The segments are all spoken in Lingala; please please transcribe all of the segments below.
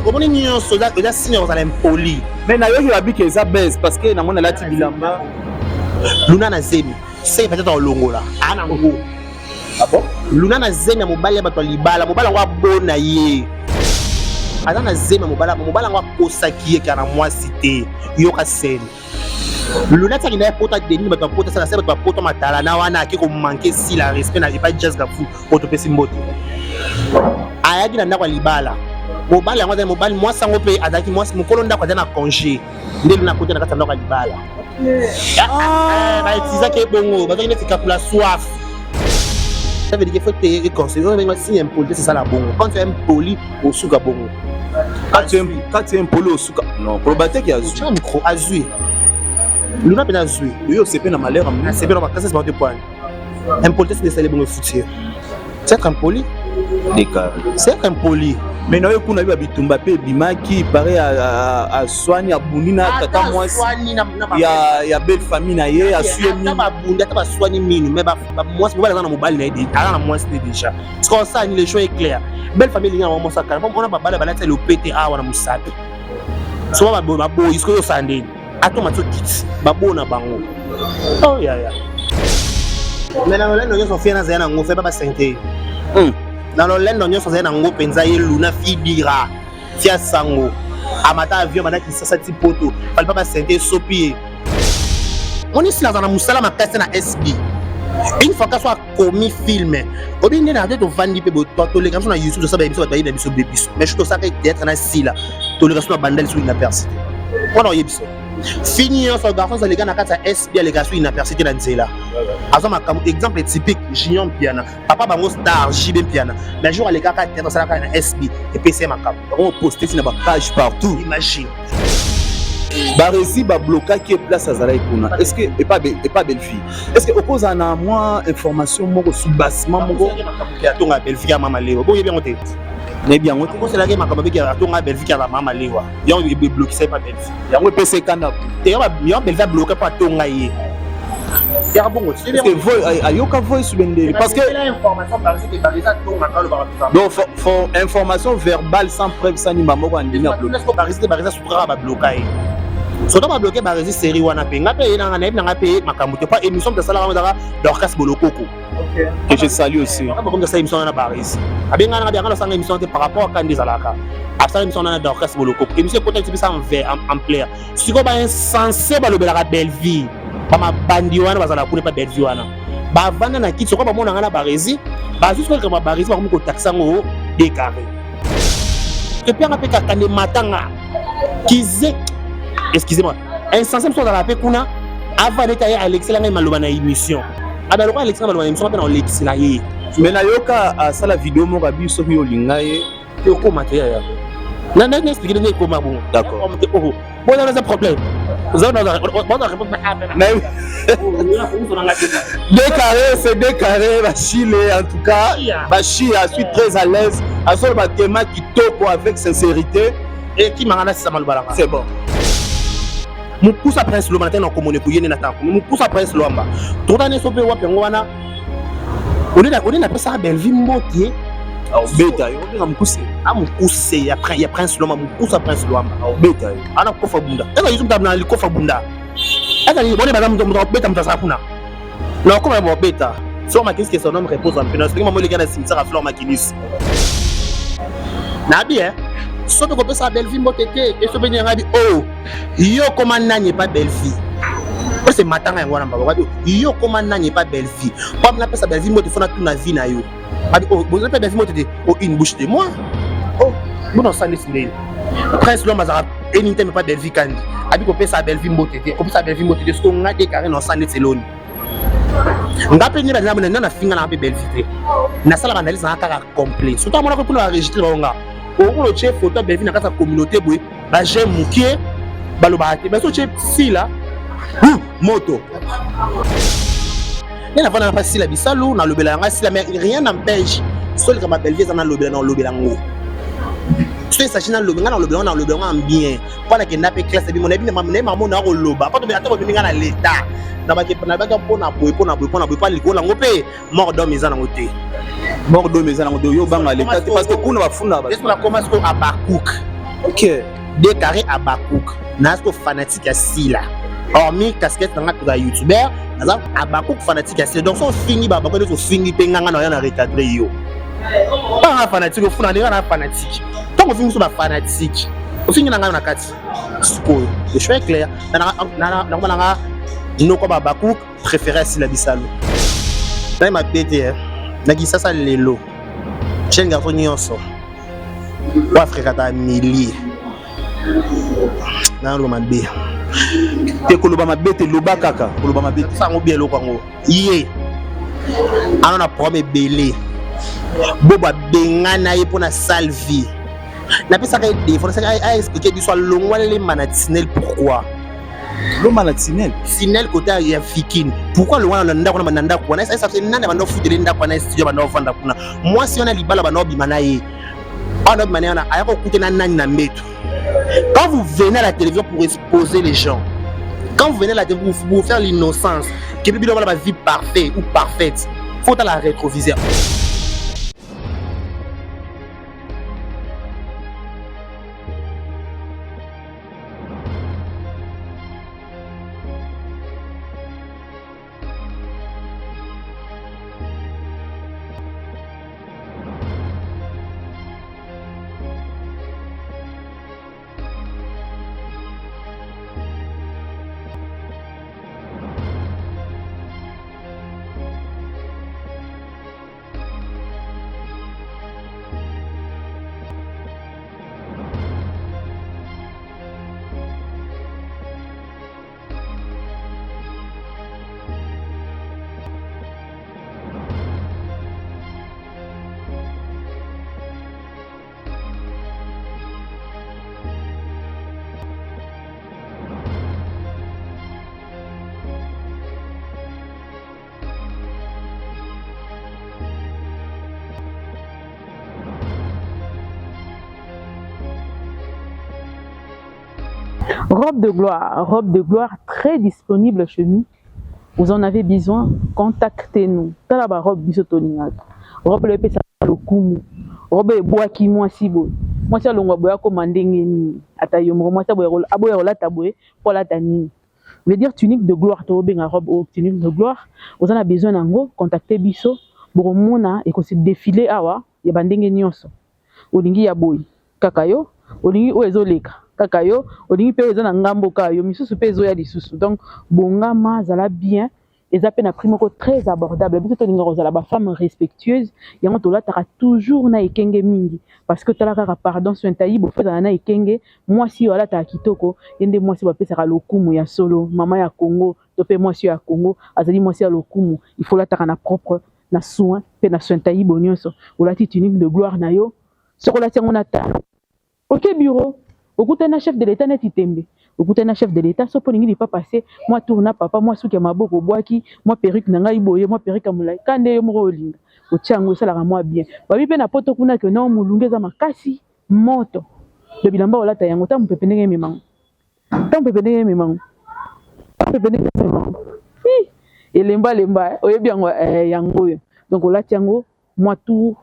omoni nyonso eza signe kozala impoli. Mais nayoki babiki eza base parce que namoni alati bilamba Luna na zemi c'est peut-être olongola ana ngo. Ah bon? Luna na zemi ya mobali ya bato ya libala mobala ngo abona ye aza na zemi ya mobala ngo akosaki ye kana mwasi te yoka sene. Luna taki na pota deni bato pota sala se bato pota matala na wana aki ko manquer si la respect na pas jazz gafu otopesi mbote ayaki na ndako ya libala mobali yango azali mobali mwasi yango mpe azalaki mwasi mokolo ndako aza na congé nde Luna kota na kati ya ndako ya libala bautilisaaki ebongo bazalaki neti kakula soif. Ça veut dire qu'il faut te réconcilier. Si impoli, c'est ça la bonne. Quand tu es impoli, au souka bongo. Quand tu es impoli au souka. Non, probabilité qu'il y a tu as un micro azui. Luna peut azui. Oui, c'est bien dans ma l'air. C'est bien dans ma classe, c'est pas de point. Impoli, c'est de ça les bons foutiers. C'est être impoli. C'est être impoli. Mais non, il y a bitumba pe bimaki pareil à soigner à bunina tata moi il y a belle famille na ye a suemi ba bunda ba soigner minu mais ba moi c'est pas dans mobile na idi ala moi c'est déjà parce que ça les choses est clair belle famille linga moi ça quand on a ba bala tsa le PTA wana musape so ba boy isko yo sandeni atoma to kit ba bona bango oh ya mais na lelo nyo sofia na zena ngo fe ba 5 dans le lendo nyonso za na ngo penza ye Luna fidira tia sango amata avion manaki sasa tipoto fali pas sente sopier on est là dans la musala makasi na SB une fois que soit commis film obi ndena ate to vandi pe boto le kamso na YouTube to saba biso ba na biso bebiso mais je to saka être na sila to le kaso na bandali sur une apercité on a yebiso fini en garçon ça les gars na kata SB les gars sur une apercité na nzela azo makamu exemple typique Junior Piana papa bango star JB Piana la jour les gars ka ça na SB et PC makamu on poster sur na page partout imagine Baresi ba bloquer qui est place à Zalaï Kuna. Est-ce que et pas belle fille. Est-ce que au cause en a moins information moko sous bassement moko qui a tonga belle fille à mama lewa. Bon bien monté. Mais bien monté. C'est la game makamu qui a tonga belle fille à la mama lewa. Yo bloquer c'est pas belle fille. Yango PC kana. Te yo belle fille bloquer pas tonga ye. Ya bon c'est bien. Parce que voix ayoka voix sous bendé parce que l'information Baresi que Baresi tonga quand le barabisa. Donc faut information verbale sans preuve sans ni mamoko andina bloquer. Baresi sous ba bloquer. Soto ba bloquer Baresi série wana pe ngape na nga pe makambo te pas émission de sala ngaka Dorcas Bolokoko. OK. Que je salue aussi. Comme de ça émission na Baresi. Abenga na bien sanga émission te par rapport à Kandi Zalaka. Après émission na Dorcas Bolokoko. Émission peut-être ça en clair. Si ko ba insensé ba lobela belle vie. Ba mabandi wana bazala kuna pa belle vie wana. Ba vanda na kitso ko ba mona na Baresi. Ba juste que ba Baresi ba ko taxa ngo décarré. Et puis on a fait Kakande matanga. Kize excusez-moi, insensé dans la paix kuna avant d'être Alexis la maloba na émission. Aba lokwa Alexis maloba na émission pa na Alexis la ye. Mais na yoka à ça la vidéo mo rabi so yo linga ye yo ko matériel. Na expliquer ne ko ma bon. D'accord. Bon dans un problème. Vous avez on a répondre mais décarré c'est décarré Bachile en tout cas Bachile je suis très à l'aise à ce thème qui topo avec sincérité et qui m'a ça maloba. C'est bon. Mukusa Prince Lomba na komone kuyene na tanko Mukusa Prince Lomba totane sope wapi ngwana on na pesa belle vie motier beta yo na mukuse mukuse ya Prince Lomba Mukusa Prince Lomba beta ana kofa bunda eza yizo mtabna likofa bunda eza ni bone bana mto beta mtasa kuna na koma mo beta so ma qu'est-ce que son homme repose en paix parce que maman le gars na cimetière à fleur makinis na bien sope ko pesa belle vie motete et sope nyanga bi oh yo comment nanye pas belle vie c'est matanga yango na mbaba yo comment nanye pas belle vie comme na pesa belle vie mote fona tout na vie na yo abi oh vous avez belle vie motete oh une bouche de moi oh bon ça n'est pas Prince Lomba za enité mais pas belle vie kandi abi ko pesa belle vie motete ko pesa belle vie motete ce qu'on a déclaré dans ça n'est selon ngape ni bana na finga na belle vie na sala analyse na kaka complet surtout mona ko pour enregistrer ba on le chef photo belle vie na kasa communauté boy ba j'aime mukie baloba te mais so chef si là moto na vana pas si la bisalu na lobela nga si la mais rien n'empêche seul comme belle vie na lobela ngo so ça china lobela en bien pas que na pe classe bi mon ebi na maman na ko loba pas to be atako bi nga na l'état na ba ke na ba ka pona boy pas likola ngo pe mort d'homme izana ngote Bordeaux mais ça yo banga l'état parce que kuna bafunda est-ce qu'on a commencé à Bakouk? OK. Décarré à Bakouk. Nasko fanatique à Sila. Hormis casquette dans la youtubeur, nazar à Bakouk fanatique à Sila. Donc on finit ba Bakouk on finit penganga na yana recadrer yo. Pas un fanatique, au fond on est un fanatique. Tant on finit sur la fanatique. On finit na na kati. Skoyo. Le choix est clair. Na dino ko ba Bakouk préféré à Sila Bisalo. Là m'a pété. Nagisa ça lelo. Jeune garçon nyonso. Wa frère ta millier. Na lo mabe. Te koloba mabe te loba kaka, koloba mabe. Ça ngo bien lo kwango. Yé. Ana na problème belé. Boba bengana ye pona salvi. Na pesa ka défendre ça a expliquer du soit longwa les manatinel pourquoi. Le manatinel Sinel côté ya Fikine. Pourquoi le wana nda kuna nanda kuna ça c'est nanda bando foutre nda kuna studio bando fanda kuna. Moi si on a libala bando bimana ye. On a bimana na ayako kutena nani na meto. Quand vous venez à la télévision pour exposer les gens, quand vous venez à la télévision pour faire l'innocence, que bibi la vie parfaite ou parfaite, faut à la rétroviser. Robe de gloire très disponible chez nous. Vous en avez besoin, contactez-nous. Talaba robe bisotoninga. Robe le pesa lokumu. Robe bois qui moi si beau. Moi ça longa boya commander ni atayo moi ça boya aboya la taboué pour la tani. Veut dire tunique de gloire to benga robe ou tunique de gloire. Vous en avez besoin nango, contactez biso. Boromona et qu'on se défiler awa ya bandenge nyonso. Olingi ya boy. Kakayo, olingi o ezoleka. Kakayo, olingi pe eza na ngambo kayo, misusu pe ezo ya lisusu. Donc bongama zala bien, eza pe na prix moko très abordable. Biso to linga zala ba femme respectueuse, yango to la tara toujours na ekenge mingi parce que tala kaka pardon sur ntayi bo feza na ekenge, moi si wala ta kitoko, yende moi si ba pesa lokumu ya solo, mama ya Congo, to pe moi si ya Congo, azali moi si ya lokumu, il faut la tara na propre na soin pe na soin ntayi bonyoso. Ola ti tunique de gloire na yo, soko la tiango na ta. OK bureau. Okuta na chef de l'état net itembe. Okuta na chef de l'état so polingi pas passer. Moi tourna papa, moi souke maboko boaki, moi perruque nanga iboye, moi perruque amulai. Kande yo moko olinga. Otiango ça la moi bien. Babi pe na poto kuna ke non mulungeza makasi moto. Le bilamba ola ta yango ta mpepe ndenge memango. Ta mpepe ndenge memango. Mpepe ndenge memango. Lemba oyebi yango yango yo. Donc ola tiango moi tour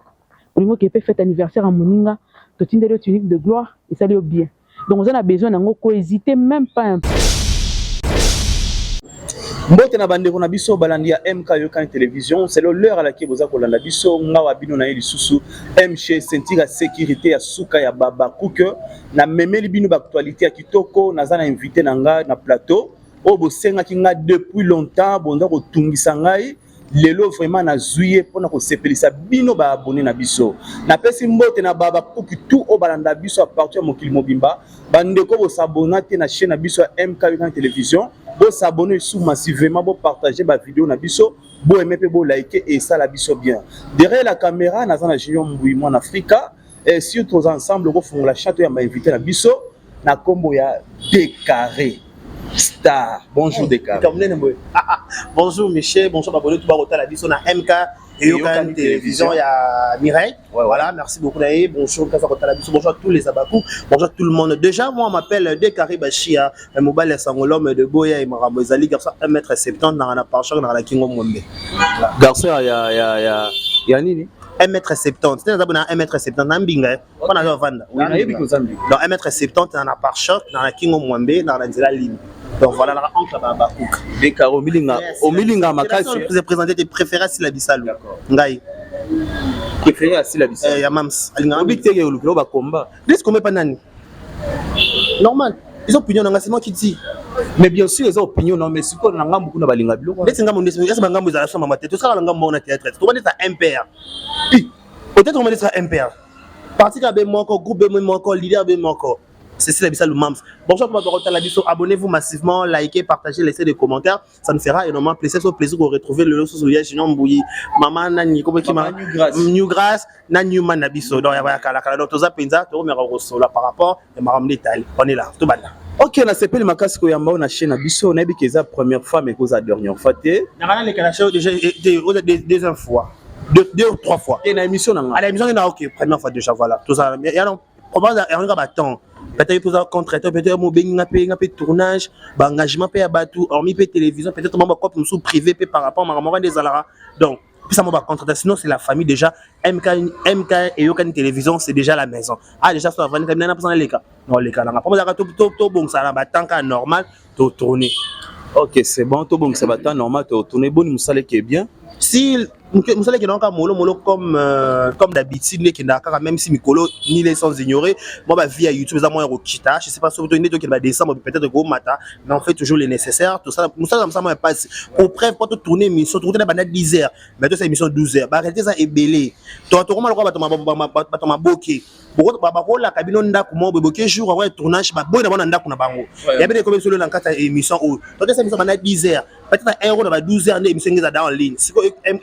olingo ke pe fête anniversaire à moninga. Totindelo tunique de gloire et ça lui bien. Donc on a besoin d'en hésiter même pas un peu. Mbote na bande kona biso balandi ya MK Yokan télévision, c'est l'heure à laquelle vous a kolanda biso ngawa bino na lisusu MC sentir sécurité ya suka ya baba kuke na memeli bino ba actualité ya kitoko naza na invité nanga na plateau o bosenga kinga depuis longtemps bonda ko tungisa ngai lelo vraiment na zuye pona ko sepelisa bino ba abonné na biso na pesi mbote na baba kuki tout o balanda biso à partir de mokili mobimba bande ko bo s'abonner na chaîne na biso ya MK Yokan télévision. Bo s'abonner sous massivement, bo partager ma vidéo na biso, bo aimer pe bo liker et ça la biso bien. Derrière la caméra, na zana Junior Mbouimo en Africa et surtout ensemble go font la château ya m'a invité na biso na kombo ya Décarré Star. Bonjour Décarré. Bonjour Michel, bonjour abonné tout barota la biso na MK Yokan télévision, il y a Mireille. Ouais, voilà, merci beaucoup Naïe. Bonjour bonjour à tous les Abakou, bonjour à tout le monde. Déjà moi on m'appelle Décaré Bachia, mobile sangolom de Boya et Marambo Zali garçon 1m70 dans la parchak dans la Kingo Mombe. Garçon ya nini? 1m70. C'est un 1m70. Nambinga. On a vendre. On a eu que Zambie. Donc 1m70 dans la pare-choc, dans la Kingo Mwambe, dans la ligne. Donc voilà la oncle Babakouk. Bekaro Milinga. Au Milinga Makasi. Vous avez présenté tes préférés à Sila Bissalo. Ngai. Préféré à Sila Bissalo. Ya Mams. Obi tege olulo ba combat. Qu'est-ce qu'on met pas nani? Normal. Ils ont opinion c'est moi qui dis. Mais bien sûr ils ont opinion non mais c'est quoi na ngambu kuna balinga biloko. Ndetse ngambu ndetse est-ce ngambu za la soma matete. Tout ça ngambu na théâtre. Tu vois ça MPR. Peut-être on va dire ça MPR. Parti ka be moko, groupe be moko, leader be moko. C'est Sila Bissalo Mams. Bonjour pour votre la biso, abonnez-vous massivement, likez, partagez, laissez des commentaires, ça nous fera énormément plaisir. C'est un plaisir de retrouver le sur Soya Junior Mbouyi, Maman Nani, comme qui m'a New Grass, Nani Human Nabiso. Donc il y a kala donc toza penza, to me reroso là par rapport et ma ramené Italie. On est là, tout bana. OK, na sepeli makasi ko yamba na chaîne biso, na bi keza première fois mais cause dernière fois té. Na kana les kala show déjà deuxième fois. Deux ou trois fois. Et na émission na. À l'émission on a OK, première fois déjà voilà. Tout ça il y a donc probablement on va attendre. Peut-être pour ça contracteur peut-être mo benga pe tournage ba engagement pe ya batu hormis pe télévision peut-être mo ba cop sous privé pe par rapport à ma des alara donc puis ça mo ba contracteur sinon c'est la famille déjà MK et Yokan télévision c'est déjà la maison ah déjà ça va venir na pas les cas non les cas là pas ça to bon ça là ba tant qu'à normal to tourner. OK, c'est bon to bon ça va temps normal to tourner bon musale qui est bien. Si musale qui donc molo comme d'habitude les qui d'accord même si Mikolo ni les sans ignorer moi bah via YouTube ça moi Rokita je sais pas sur une qui va descendre peut-être gros matin mais on fait toujours le nécessaire tout ça musale ça moi passe pour prêt pour tourner émission tourner la banane 10h mais toi c'est émission 12h bah arrêter ça est belé toi comment le quoi ba ma boké beaucoup ba ko la cabine ndako mo boké jour avant tournage ba boy na ndako na bango il y avait des commissions dans quatre émission où toi c'est émission banane 10h peut-être 1 euro na ba 12h émission qui est en ligne c'est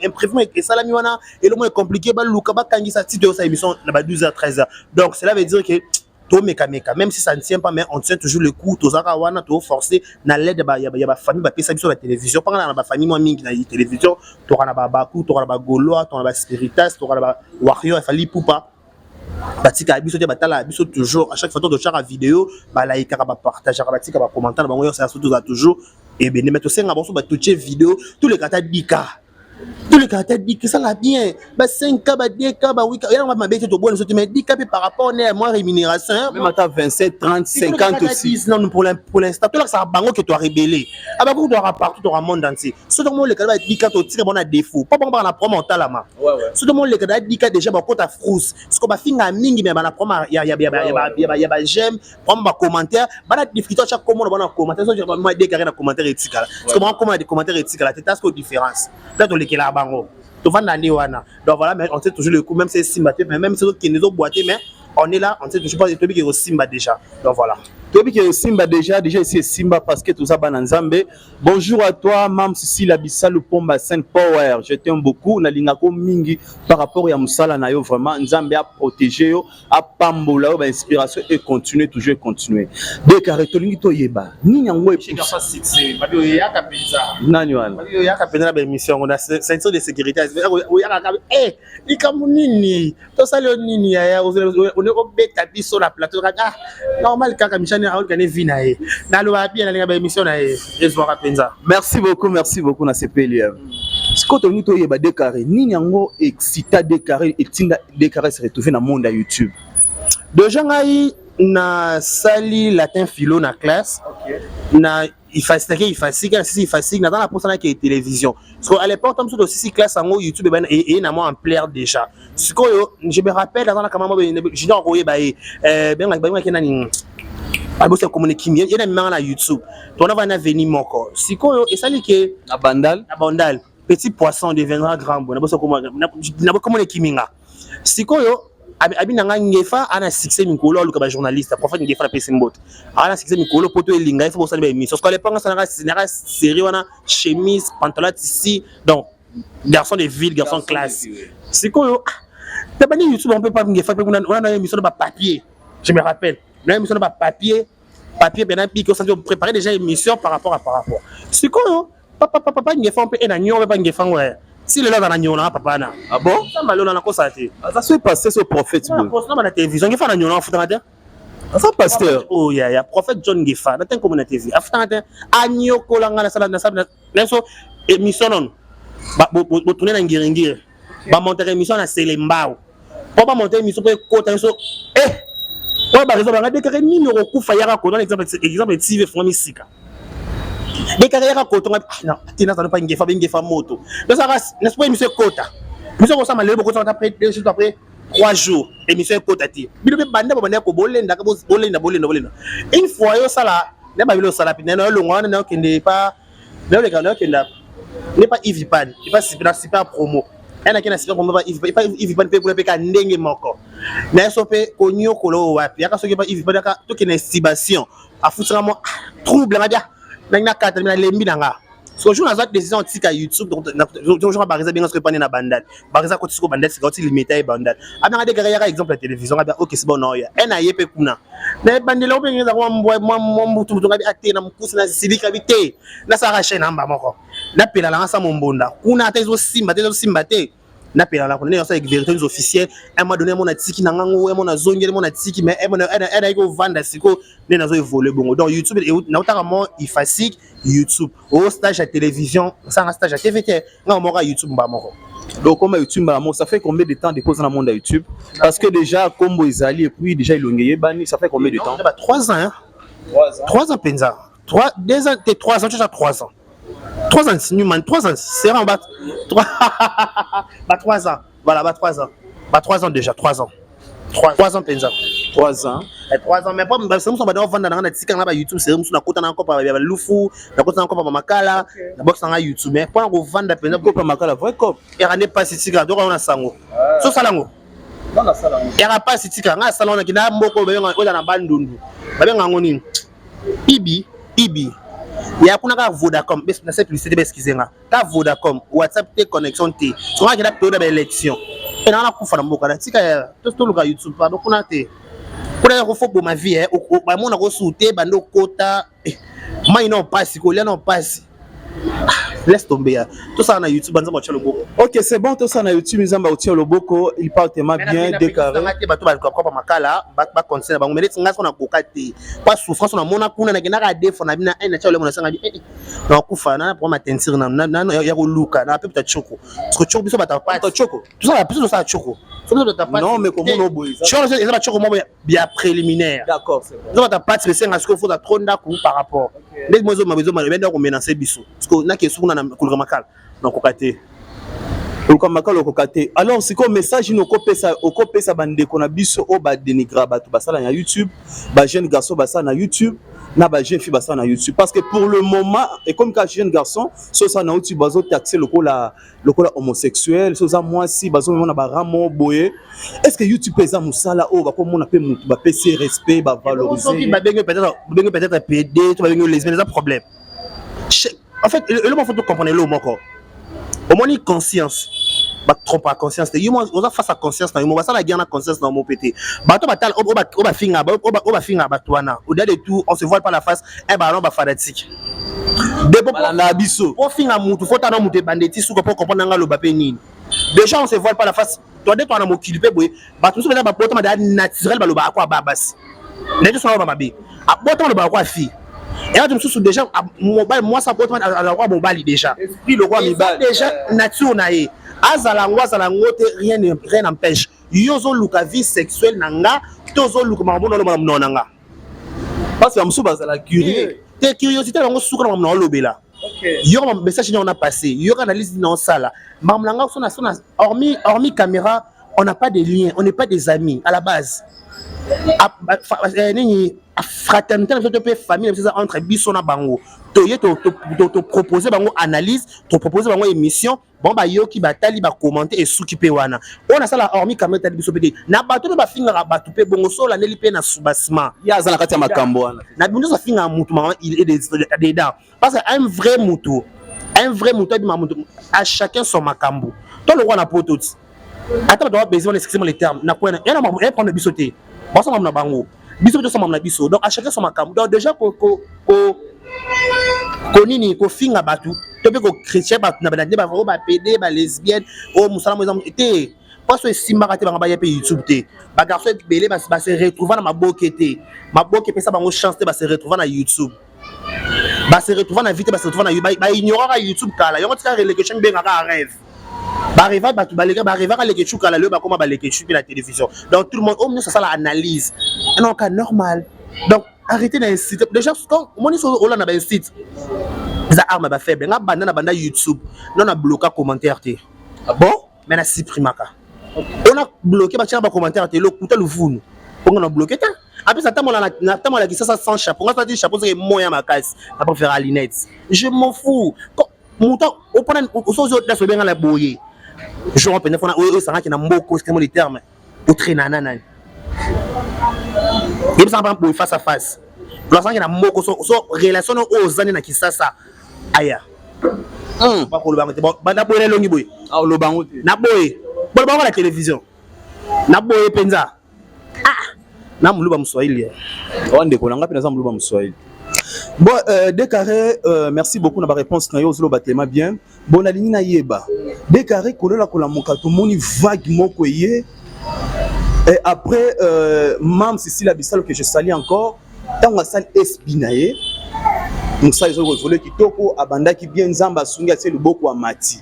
imprévu et ça la miwana et le moins compliqué ba luka ba kangi sa titre sa émission na ba 12h 13h donc cela veut dire que to meka même si ça ne tient pas mais on tient toujours le coup to zaka wana to forcer na l'aide ba ya ba famille ba pesa biso la télévision pas na ba famille moi mingi na télévision to kana ba baku to kana ba goloa to kana ba spiritas to kana ba warrior fali poupa batika biso te batala biso toujours à chaque fois to chaque vidéo ba like ba partager ba tika ba commentaire ba ngoyo ça surtout toujours et ben mettre senga bon so ba toucher vidéo tous les kata dika tous les caractères disent que ça va bien. 5K, 10K, 8K. Il y a un peu de bonne mais 10K par rapport à moins rémunération. Même à 27, 30, 50 aussi. Non, pour l'instant, tout là, ça va que tu as rébellé. Ah bah, tu auras partout dans le monde entier. Tout le monde, les cadres 10K, tu tires bon à défaut. Pas bon, on a promo en talama. Tout le monde, les cadres 10K, déjà, bon, quand tu as frousse. Ce qu'on va finir à Ming, mais on a promo, il y a j'aime, promo, commentaire. Bah, la difficulté, chaque commande, on a commentaire. Ça, je vais moi déclarer dans commentaire éthique. Parce que moi, comment des commentaires éthiques, là, tu as ce différence. Peut-être que là bango to vanda ni wana donc voilà mais on sait toujours le coup même c'est simba mais même ceux qui nous ont boité mais on est là on sait toujours pas Tobi qui est au simba déjà donc voilà Tobi qui est au simba déjà ici simba parce que tout ça ban nzambe bonjour à toi Mam Sila Bissalo Pomba 5 Power je t'aime beaucoup na lingako mingi par rapport ya musala na yo vraiment nzambe a protéger yo a pambola ba inspiration et continuer toujours continuer de carreto lingi to yeba ni yango et pas succès ba yo ya kapinza nani wana ba yo ya kapinza ba émission on a ceinture de sécurité o ya ka ni kamunini to sale nini ya on est au beta biso la plateau kaka normal kaka michani a organiser vina e na lo bien na ba émission na e eswa kapenza merci beaucoup na CPLM Scott on to yeba décarré nini yango excita décarré etinda décarré se retrouver na monde à YouTube déjà ngai na sali latin philo na classe na il fatigue na dans la posana qui est télévision parce que à l'époque comme tout aussi classe en YouTube et na moi en plaire déjà ce que je me rappelle dans la caméra je dois envoyer ben kenani abo se communiquer bien il y a même na YouTube on va na venir moko siko et ça li que na bandal petit poisson deviendra grand bon na communiquer minga siko abinanga ngefa ana succès mikolo luka ba journaliste prophète ngefa na pesimbote ana succès mikolo poto elinga il faut ça ba émission parce que les pangas na série wana chemise pantalon ici donc garçon de ville garçon classe siko tabani YouTube on peut pas ngefa on a une émission de papier je me rappelle une émission de papier bien pique on préparer déjà émission par rapport siko papa ngefa on peut na nyo pas ngefa ouais si le là dans la nyona papa na ah bon ça va là na ko ça té ça se passer ce prophète bon on a la télévision ngefa na nyona futa matin ça pasteur oh ya prophète John Ngefa na ten comme na TV afta matin anyo ko la ngana sala na so émission non ba tourner na ngiringiri ba monter émission na Selembao pour ba monter émission pour kota so ouais par exemple on a déclaré numéro kufa yaka ko exemple TV from Sika déclaré yaka ko non tina ça ne pas ngefa moto donc ça n'est pas émission kota nous on ça malé beaucoup après 2 jours après 3 jours émission kota ti bino be bande ko bolenda une fois yo sala ne ba bilo sala pina no longwa na kende pas le gars qui n'est pas Yves Pan, il pas super promo. Elle a qui n'a super promo pas Yves Pan pour le péca ndenge moko. Na sope konyo kolo wapi. Yaka soki pas Yves Pan yaka to kene estibation. A foutra mo trouble na dia. Na carte na lembi nanga. So jour na zot décision tika YouTube donc jour ba reza bien ce que pané na bandade. Ba reza ko tiko bandade c'est quand il limité bandade. Abanga de carrière exemple la télévision ba OK c'est bon non ya. Na yepe kuna. Na bandela ope ngeza kwa mo mutu ngabi ate na mkusi na silika bité. Na sara chaîne amba moko. Na pela la sa mombonda. Kuna tezo simba te. Na pela la kuna ça avec vérité officielle. Un mois donné mon atiki na ngango, mon azongi, mon atiki mais elle ko vanda siko ne nazo évoluer bongo. Donc YouTube na utakamon ifasik YouTube. Au stage à télévision, ça un stage à TVT. Na mora YouTube ba moko. Donc comme YouTube ba moko, ça fait combien de temps dépose dans le monde de YouTube? Parce que déjà Combo Izali et puis déjà Ilongeye Bani, ça fait combien de temps? 3 ans hein. 3 ans penza. 2 ans, 3 ans, tu as 3 ans. 3 ans, c'est Newman, 3 ans, c'est en bas. 3 ans, voilà, 3 ans. 3 ans déjà, 3 ans. 3 ans, penza. 3 ans. 3 ans, mais pas, c'est nous sommes dans YouTube, c'est nous sommes dans encore par Lufu, dans encore par Makala, dans box dans YouTube, mais pas on vend penza pour Makala, vrai cop. Et on n'est pas si tigre, donc on a sango. So salango. Non, la salango. Et on a pas si tigre, on a salon qui n'a mboko, on a bandundu. Babe ngangoni. Ibi. Il y a kuna ka Vodacom, na cette publicité beskizenga. Ta Vodacom, WhatsApp te connexion te. So nga kila période d'élection. Et na ku fana mboka na tika to luka YouTube pa donc kuna te. Kuna ko fo ma vie ba mona ko souté bando kota. Mai non passe ko le non passe. Laisse tomber. Tout ça na YouTube banza ba loboko. OK, c'est bon tout ça na YouTube nzamba otia loboko, il parle tellement bien déclaré. Ngate bato ba ko pa makala, ba conseil ba ngomeli tsinga sona kokate. Pas souffrance na mona kuna na kinaka defo na bina na tshalo mona sanga bi. Na kufa na pour ma tensir na ya ko luka na peut-être choko. Parce que choko biso ba ta pas choko. Tout ça plus ça choko. Non mais comment no boy. Choko c'est ça choko mo bien préliminaire. D'accord, c'est bon. Ça ta pas c'est nga ce qu'il faut da tronda ku par rapport. Les mozo ma bezo ma benda ko menacer biso. Parce que na kesu na kulga makala. Na kokate. Alors c'est comme message no kopesa bande kona biso o ba dénigra bato basala na YouTube, ba jeune garçon basala na YouTube, na ba jeune fille basala na YouTube parce que pour le moment et comme ka jeune garçon so ça na YouTube bazo taxer lokola homosexuel, so ça moi si bazo mona ba ramo boye. Est-ce que YouTube pesa musala o ba comme on appelle mutu ba pese respect ba valoriser. Ba bengue peut-être PD, tu ba bengue lesbienne, c'est un problème. En fait, le mot faut tout comprendre le mot encore. Au moins une conscience. Ba trop pas conscience. On a face à conscience na yo, ba ça la guerre na conscience na mo pété. Ba to batal o ba finga ba toana. Au-delà de tout, on se voile pas la face, un ballon ba fanatique. Debo na biso. Pour finga mutu, faut tana mutu bandeti sou pour comprendre nga lo ba pe nini. Déjà on se voile pas la face. Toi de toi na mo kilipé boy. Ba tout ça ba poto ma naturel ba lo ba kwa babas. Les deux sont ba mabe. A poto lo ba kwa fi. Et là, je me suis déjà, moi, ça peut être à la roi Mobali déjà. Esprit le roi Mibali. Déjà, nature naïe. Azalango, rien n'empêche. Yozo luka vie sexuelle nanga, tozo luka mamono no nanga. Parce que Amsou bazala curieux. Tes curiosités bango souka na mamono lobela. OK. Yo ma message on a passé. Yo analyse dans sala. Mamlanga sona hormis caméra, on n'a pas de lien, on n'est pas des amis à la base. Fraternité notre famille entre biso na bango te proposer bango analyse te proposer bango émission bon ba yo ki batali ba commenter et sous ki pe wana on a ça la hormis caméra tali biso pété na bato ba finga ba tupe bongo so la neli pe na subasma ya za na kati ya makambo wana na bindo ça finga mutu maman il est dedans parce que un vrai mutu à chacun son makambo toi le roi na pototi attends doit besoin d'exprimer les termes na quoi na prendre bisoté bon ça na bango biso to sama na biso donc à chacun son makambo donc déjà ko nini ko finga batu to be ko chrétien batu na ba ba PD ba lesbienne o musala mo exemple était parce que simba ka te ba ya pe YouTube te ba garçon belé ba se retrouver na maboke te maboke pe ça bango chance te ba se retrouver na YouTube ba se retrouver na vite ba se retrouver na ba ignorer YouTube kala yo tika relegation benga ka rêve Arriva batu baleka arriva ka leke chuka la le ba koma ba leke chupi la télévision. Donc tout le monde au ça la analyse. Non cas normal. Donc arrêtez d'inciter. Déjà quand on est sur Hollande ba incite. Ça arme ba faible. Nga banda na banda YouTube. Non a bloqué commentaire té. Ah bon? Mais na supprimaka. On a bloqué ba tira ba commentaire té le kuta le vunu. On a bloqué ta. Après ça tamo la qui ça sans chapeau. On a dit chapeau c'est moyen ma casse. Ça préfère Alinette. Je m'en fous. Mouton au point au sozo de se bien la boyer. Je rentre pendant on ça qui na mboko c'est le terme. Au traînana nan. Il ça pas pour face à face. Lorsqu'il y a mboko so relation aux années na kisasa. Aya. Ba ko lo bango te ba na boyer longi boy. Ah lo bango te. Na boyer. Bo bango la télévision. Na boyer penza. Ah. Na muluba mswahili. On déconne ngapi na muluba mswahili. Bon, Décarré, merci beaucoup de ma réponse. Nayo batema bien. Bon, la ligne na yeba. Décarré, kolola kola mokato moni vague moko ye. Et après, Mam Cécile Abissalo que je salue encore. Tant que sal espinaye. Donc ça ils ont volé kitoko abanda qui bien nzamba sunga c'est le boko wa mati.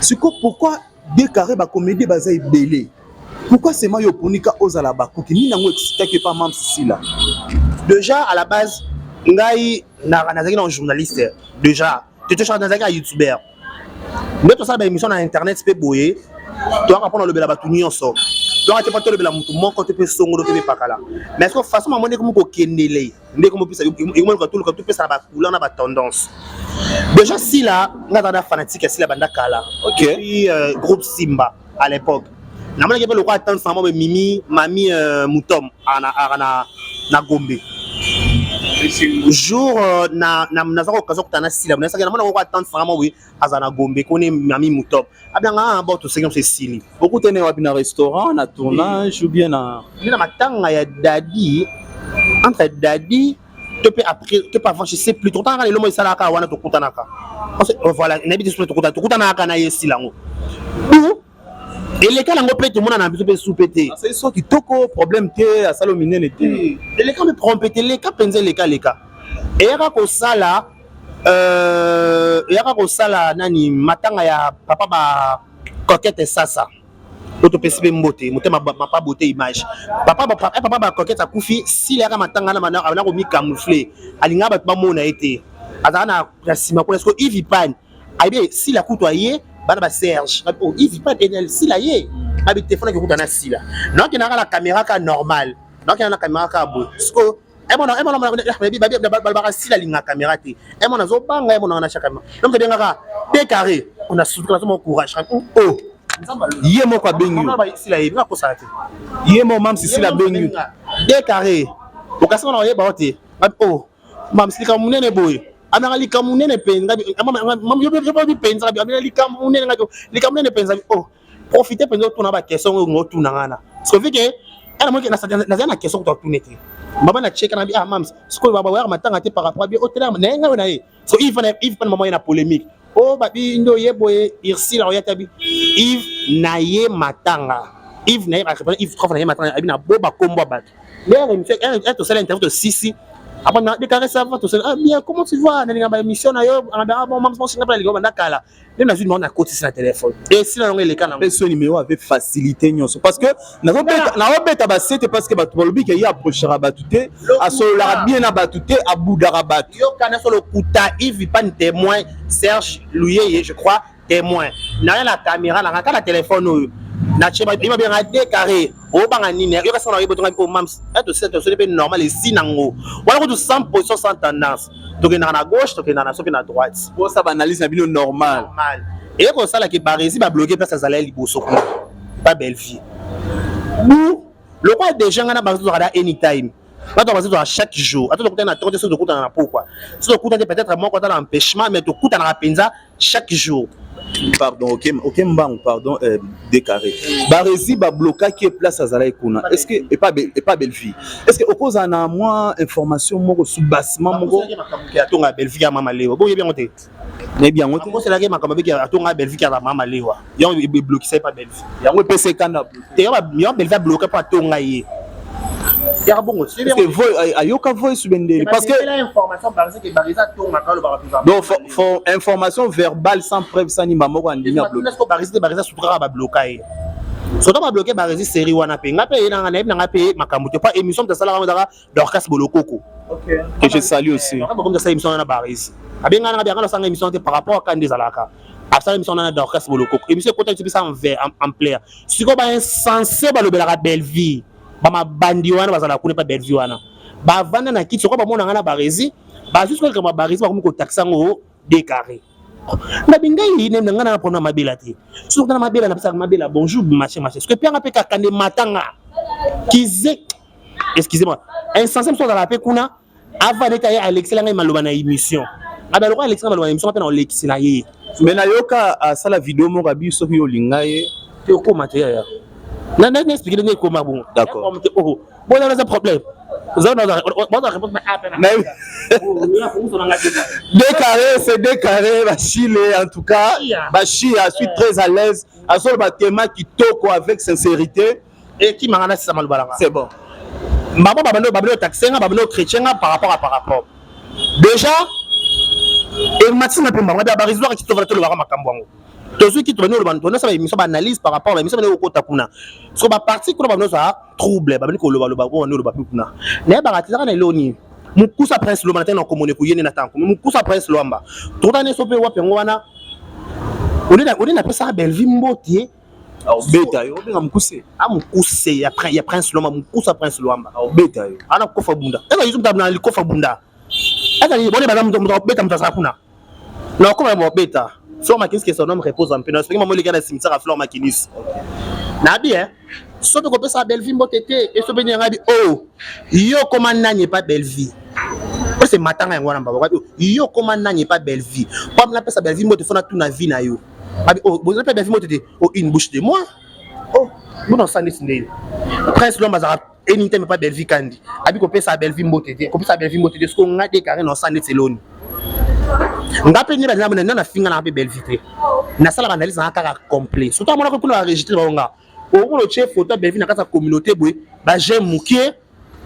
C'est pourquoi Décarré ba comédie baza belé. Pourquoi c'est Mayo Ponika ozala bakuki ni nango excité que pas Mam Cécile. Déjà à la base ngai nazaki na journaliste déjà tu te charges nazaki un youtubeur mais tout ça ba émission na internet pe boyer tu vas répondre le bela batu nyonso tu vas te pas le bela mutu moko te pe songo te pe pakala mais est-ce que façon mamone comme ko kendele ndé comme pisa imo ko tout pe ça ba couleur na ba tendance déjà si là ngata fanatique si la banda kala OK puis groupe Simba à l'époque na mona ke pe le quoi attendre sama mimi mami mutom na Gombe jour na occasion que tu as sila na saka na mona ko attendre vraiment oui azana Gombe kone mami mutop abanga ba to section c'est sili beaucoup tene wapi na restaurant na tournage ou bien na matanga ya Dadi entre Dadi te peut après te pas avant je sais plus tout temps le mo isala ka wana to kutanaka voilà nabi to kutanaka na yesila ngo et les cas l'ango peut tout le monde en a besoin de sous-péter. C'est ça qui toko problème té à salomine n'était. Et les cas me trompéter les cas penser les cas. Et yaka ko sala nani matanga ya papa ba coquette sasa. Auto PCB mbote, motema pas beauté image. Papa ba coquette a kufi si yaka matanga na ko mi camoufler. Alinga ba mona été. Azana na sima ko est-ce que Yves Pan. Aibe si la coutoyer bana Serge il pas si la yé abi téléphone que na si là donc il y a la caméra ka normal donc il y a la caméra ka beau parce que si la ligne caméra té et mon azo banga mon na chaque caméra donc bien nga Décarré on a surtout mon courage oh yé mo kwa bengu si la yé nga ko ça té yé mo Mam si la bengu Décarré o ka sona yé ba té oh Mam si ka munene boy ana likamunene penza yo pas penza likamunene ngako likamunene penza oh profiter penza tuna ba question ngo tuna ngana so fait que ana mo ke na question to tunete baba na check na bi mam sko baba wa matanga te par rapport bi hôtel na nga na ye so if pas moment na polémique oh babi ndo yeboye irsi la oyata bi if na ye matanga if na ye if trop na ye matanga abi na boba kombo bat mais il fait un to seul interview de Sisi. Après, Décarré ça va tout seul. Ah bien, comment tu vois? Dans la émission, na yo, bon, maman, je sais pas les gars, na kala. Même na une on a côté sur le téléphone. Et si là on est les canaux. Ce numéro avait facilité nyonso parce que na obeta ba c'était parce que ba tolobi que y approchera batute, a solara bien na batute, a boudara bat. Yo kana sur le kuta, Yves pas témoin, Serge Louye, je crois, témoin. Na la caméra, na ka la téléphone na cheba il m'a bien Décarré o banga nini yo ka sona yebo tonga ko mams eto c'est normal ici nango wala ko 100% sans tendance donc na gauche donc na so na droite pour ça analyse na bino normal et ko sala ki barezi ba bloquer place azala liboso ko pas belle vie nous le quoi des gens na bazo à anytime pas to bazo à chaque jour attends ko na to so de kuta na pourquoi so de kuta peut-être moi ko ta empêchement mais to kuta na penza chaque jour. Pardon, ok, mbang, pardon, Décarré. Barezi ba bloqué qui est place à Zalaï Kuna. Est-ce que et pas Belleville? Est-ce que au cause en a moins information moko sous bassement moko? Qui a tonga Belleville à Mama Lewa. Bon, il est bien monté. Mais bien monté. C'est la game qui a tonga Belleville à Mama Lewa. Il est bloqué, c'est pas Belleville. Il y a un PC canap. Il y a Belleville bloqué pas tonga yé. ya bongo c'est parce que voix ayoka voix subendeli parce que l'information par exemple que Barisa tombe makalo ba plus donc faut information verbale sans preuve sans ni mamoko andini a bloqué Barisa sutra ba bloquer so ba bloquer Barisa série wana pe ngape na nga pe makambo te pas émission de sala ngaka Dorcas Bolokoko. OK que je salue aussi comme ça émission na Barisa abenga na bien na émission par rapport à Kandé Zalaka après émission na Dorcas Bolokoko émission côté tu ça en plaire si ko ba insensé ba lobela belle vie ba mabandi wana bazala kune pa belle vie wana ba vanda na kiti ko ba mona na Barisa ba juste ko ba Barisa ba ko taxa ngo décarré na bingai ne nga na pona mabela te so na mabela na pesa mabela bonjour machin parce que pia ngapeka kande matanga kize excusez-moi insensé so dans la pe kuna avant d'être Alexis la ngai maloba na émission abalo Alexis maloba na émission pa na Alexis la ye mais na yoka sala vidéo mo rabi so yo lingaye te ko matériel na expliquer ne ko ma bon d'accord bon on a un problème vous avez on réponse mais à peine décarré c'est décarré Bachile en tout cas Bachile je suis très à l'aise à ce bâtiment qui toko avec sincérité et qui m'a ça mal balanga c'est bon maman babano taxenga babano chrétien par rapport déjà et matin na pemba ba Barisa qui te va te le voir makambo tozu qui tourne le banton ça émission analyse par rapport à l'émission na okota kuna so ba parti kuna babano ça trouble babani ko loba ko no loba kuna na ba ratisa na loni mukusa prince lomba na komone ko yene na tanko mukusa prince lomba totane so pe wa pengo wana on na pesa belle vie mbotie beta yo benga mukuse mukuse ya prince lomba mukusa prince lomba beta yo ana kofa bunda eza yuzu mtabna likofa bunda eza ni bone bana mto beta mtasa kuna na ko ba beta Flore Makinis que son homme repose en paix. C'est moi le gars de cimetière à Flore Makinis. Na bien, so ko pesa belle vie mbotete et so beni ngabi oh yo comment nanye pas belle vie. C'est matanga ngwana mbaba yo comment nanye pas belle vie. Comme na pesa belle vie mbote fona tout na vie na yo. Abi oh vous avez belle vie mbotete oh une bouche de moi. Oh bon on s'en est ndé. Prince Lomba za enité mais pas belle vie kandi. Abi ko pesa belle vie mbotete ko pesa belle vie mbotete ce ko ngade carré no s'en est seloni. Ngape ni bazana mona na finga na be belle vie na sala analyse na kaka complet surtout mona ko kuna enregistrer ba nga o chef photo belle vie na kasa communauté boy ba j'aime mukie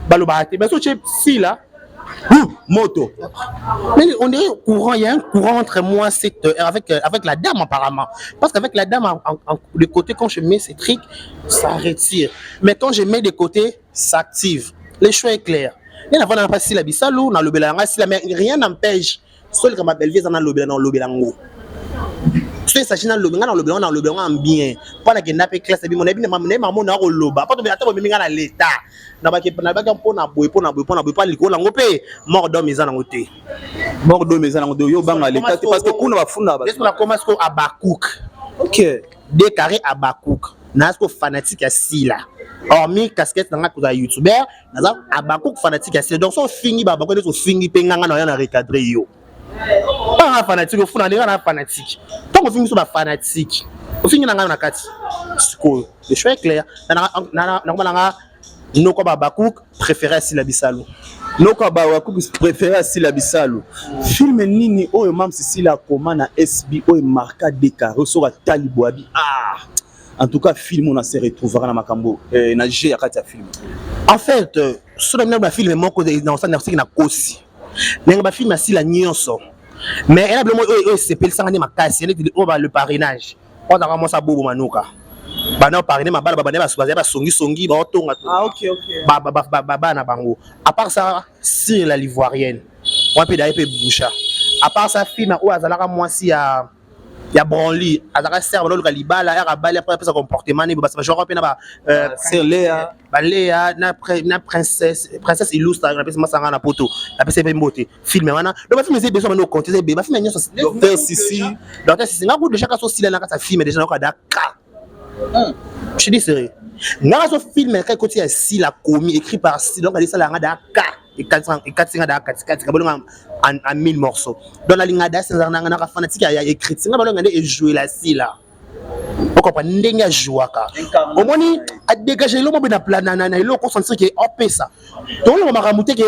baloba te mais so chef si là moto mais on est courant il y a un courant entre moi avec la dame apparemment parce qu'avec la dame de côté quand je mets ces trucs ça retire mais quand je mets de côté ça active les choix est clair il y a pas si la bisalou na lobela nga si la mais rien n'empêche seul comme ma belle vie dans lobela ngo so ça china lobela en bien pas que na pe classe bi mon abi na maman na ko loba pas to ata bo minga na l'état na ba pona boy pas liko la ngope mort d'homme ezana ngote yo banga l'état parce que kuna bafunda ba est-ce qu'on commence ko Abakouk OK décarré Abakouk na ko fanatique ya sila hormis casquette na ko za youtubeur na Abakouk fanatique ya sila donc so fingi ba ko so fingi pe nganga na na recadrer yo pas un fanatique au fond on est un fanatique tant qu'on finit sur la fanatique au finit na na kati siko le choix est clair na noko Abakouk préféré Sila Bisalo noko Abakouk préféré Sila Bisalo film nini oyo mam Sila koma na SB oyo marka décaré sur Taliboabi en tout cas film on se retrouvera na makambo na G ya kati ya film en fait sur le film moko dans ça na kosi mais ba film Sila nyonso mais elle a blo c'est pel sangani makasi elle dit on va le parrainage on a commencé à bobo manuka bana parrainer mabala bana ba songi ba otonga OK ba na bango à part ça sur la l'ivoirienne on peut d'ailleurs pe boucha à part ça film ou azalaka mwasi ya Branly azaka serve lo libala ya rabala après sa comportement ni ba genre pe na ba c'est Léa na princesse illustre na pesa masanga na poto na pesa pe mbote film wana donc ba film c'est besoin no compter ba film nyo docteur Sissi nga ko déjà ka so sila na ka film déjà na ka daka je dis sérieux nga so film ka côté ya Sila commis écrit par Sila donc ça la nga daka et 400 daka ka bolonga en 1000 morceaux dans la ligne d'as na ka fanatique ya écrit nga bolonga et jouer la Sila on comprend ndenge ya jouaka au moni a dégager le mobile na plan na il ko sentir que op ça donc le maramuté que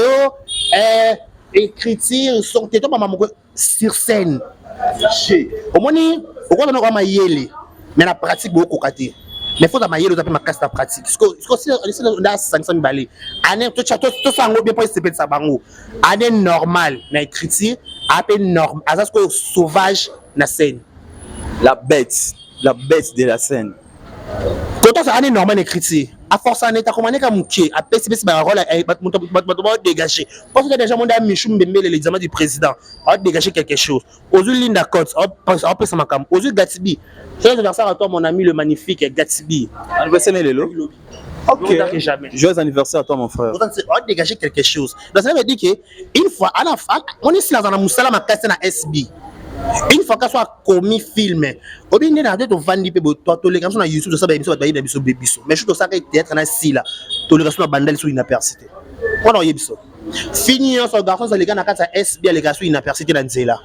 écriture son této mama sur scène au moni au ko na ko mayele mais la pratique beaucoup kokati mais faut d'abord y aller ma casse ta pratique parce que si on a 500 balais année tout ça bien pour se ça bango année normal na écriture appel norme à ça que sauvage na scène la bête de la scène quand ça année normal écriture à force année ta comment comme qui à PCB ba rôle dégager parce que déjà mon ami Michou Mbembele l'examen du président a dégager quelque chose aux Linda Cote on peut ça makam aux Gatibi c'est l'anniversaire à toi mon ami le magnifique Gatibi anniversaire lelo OK joyeux anniversaire à toi mon frère on a dégagé quelque chose donc ça veut dire que une fois à la fin on est là dans la musala ma casse na SB une fois que soit commis film au bien na de vandi pe toi to les comme sur YouTube ça ba émission ba biso biso mais je to ça que théâtre na sila to les sur bandel sur inapercité on a biso fini on so garçon ça les gars na kata SB les gars sur inapercité na nzela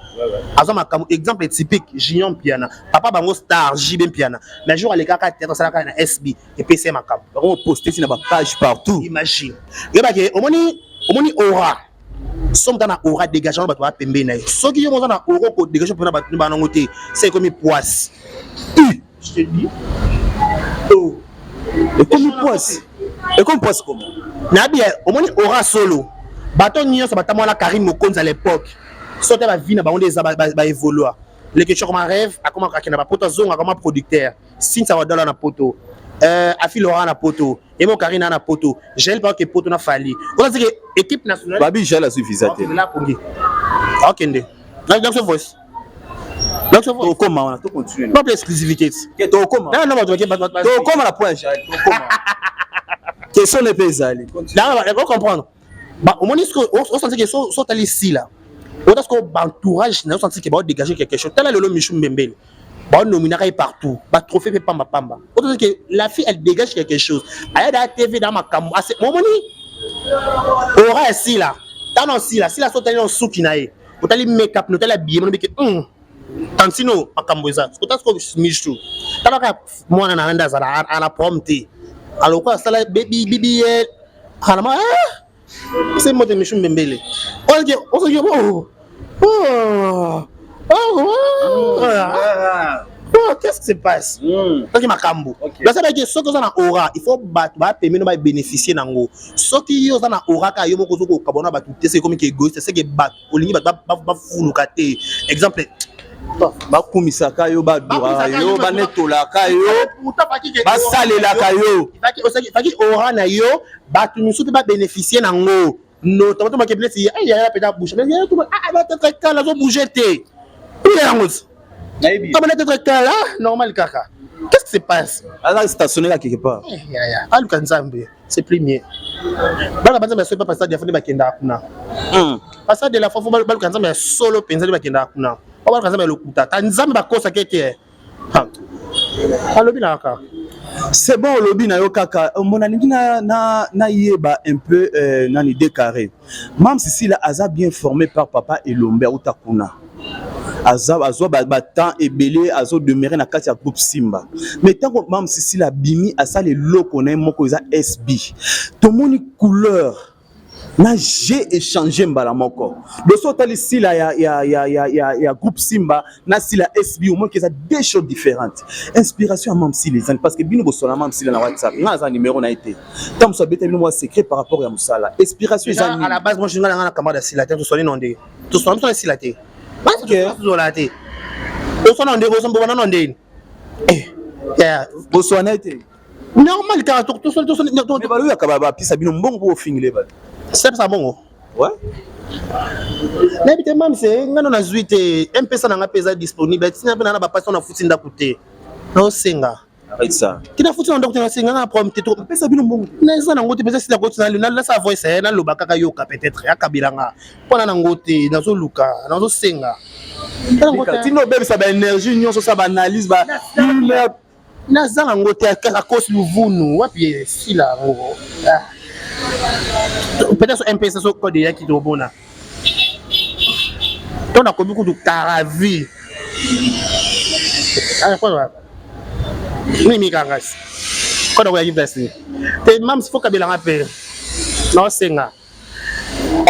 azama comme exemple typique Junior Piana papa bango star JB Piana mais jour les gars ka théâtre ça na SB et PC makam on poster sur na page partout imagine yeba ke omoni aura somme dans la aura dégageant bato ba pembe na so ki yo mo na aura ko dégager pour na bato ba ngote c'est comme poisse je te dis oh et comme poisse comment na bien omoni aura solo bato nyonso batamola Karim Mokonza à l'époque sauter ba vie na ba on des ba évoluer les questions comme rêve a comment ka na ba poto zonga comme producteur sin ça va dollar na poto Afi Laurent na poto et mon Karina na poto gel pas que poto na fali on dit que équipe nationale babi gel a suffisamment là pongi okende donc ce voice to comment on a tout continuer pas exclusivité que to comment non to comment la point gel to comment question ne peut aller là on va comprendre bah au moins on sent que sont allés ici là on a ce qu'on entourage on sent que va dégager quelque chose tel le Michou Mbembele bon nominera partout ba trophée pamba autant que la fille elle dégage quelque chose elle a la TV dans ma cam à ce moment ni aura ici là dans si là sont allés en souki naé on t'a make up on t'a habillé on que tantino makamboza autant que Michou t'as pas moi na renda za ana prompté alors quoi ça là baby halama c'est moi de Michou Mbembele on dit oh, qu'est-ce qui se passe? Donc makambo. Là ça veut dire ceux qui sont en aura, il faut battre permettre de bénéficier nango. Ceux qui sont en aura ka yo moko zoko kabona ba tout c'est comme qui égoïste, c'est que bat olingi ba fulu kate. Exemple ba kumisa ka yo ba dura yo ba netola ka yo ba salela ka yo. Faki aura na yo ba tout nous ba bénéficier nango. Non, tu vas te mettre ici, il y a peut-être bouger. Mais il y a tout va être calme, là, bouger té. Il y a un mot. Comment être calme là? Normal kaka. Qu'est-ce qui se passe? Alors stationné là quelque part. Ah le Kanzambe, c'est plus mieux. Bala banza mais pas passer de fond de bakenda kuna. Passer de la fois bala Kanzambe solo penza de bakenda kuna. Bala Kanzambe le kuta. Kanzambe ba kosa keke. Alobi na kaka. C'est bon lobby na yo kaka mon alingi na yeba un peu na ni décarré même si là aza bien formé par papa et Lombe utakuna azwa ba temps et belé azo demeurer na kati ya groupe Simba mais tant que même si la bimi asa le loko na moko za SB to moni couleur na j'ai échangé mbala moko de sota ici là ya groupe Simba na si la SB au moins que ça deux choses différentes inspiration à même si les parce que bino bosola même si là na WhatsApp na za numéro na été tant so beta bino moi secret par rapport à Musala inspiration à la base moi je suis dans la camarade si la tête to soli nondé to soli to si la tête parce que to la tête to soli nondé go so bona nondé ya bosola na été normal car to soli mais balu ya kababa pisa bino mbongo bo fingle ba c'est ça bon ouais mais même c'est ngano na zuite mpesa na ngapeza disponible tina pe na ba passion na futi nda kuté no senga arrête ça kina futi nda kuté na senga na prompte to mpesa bino mbongo na za na ngote pesa sila kotina na sa voice na lobaka ka yoka peut-être ya kabilanga pona na ngote na zo luka na zo senga tino bebe sa ba énergie nyonso sa ba analyse ba na za na ngote ka kosi luvunu wapi sila ngo peut-être un peu ça sur code qui est bon là. On a beaucoup de caravi. Ah quoi? Oui mi caras. Quand on va y passer. T'es même faut que la rappelle. Non c'est nga.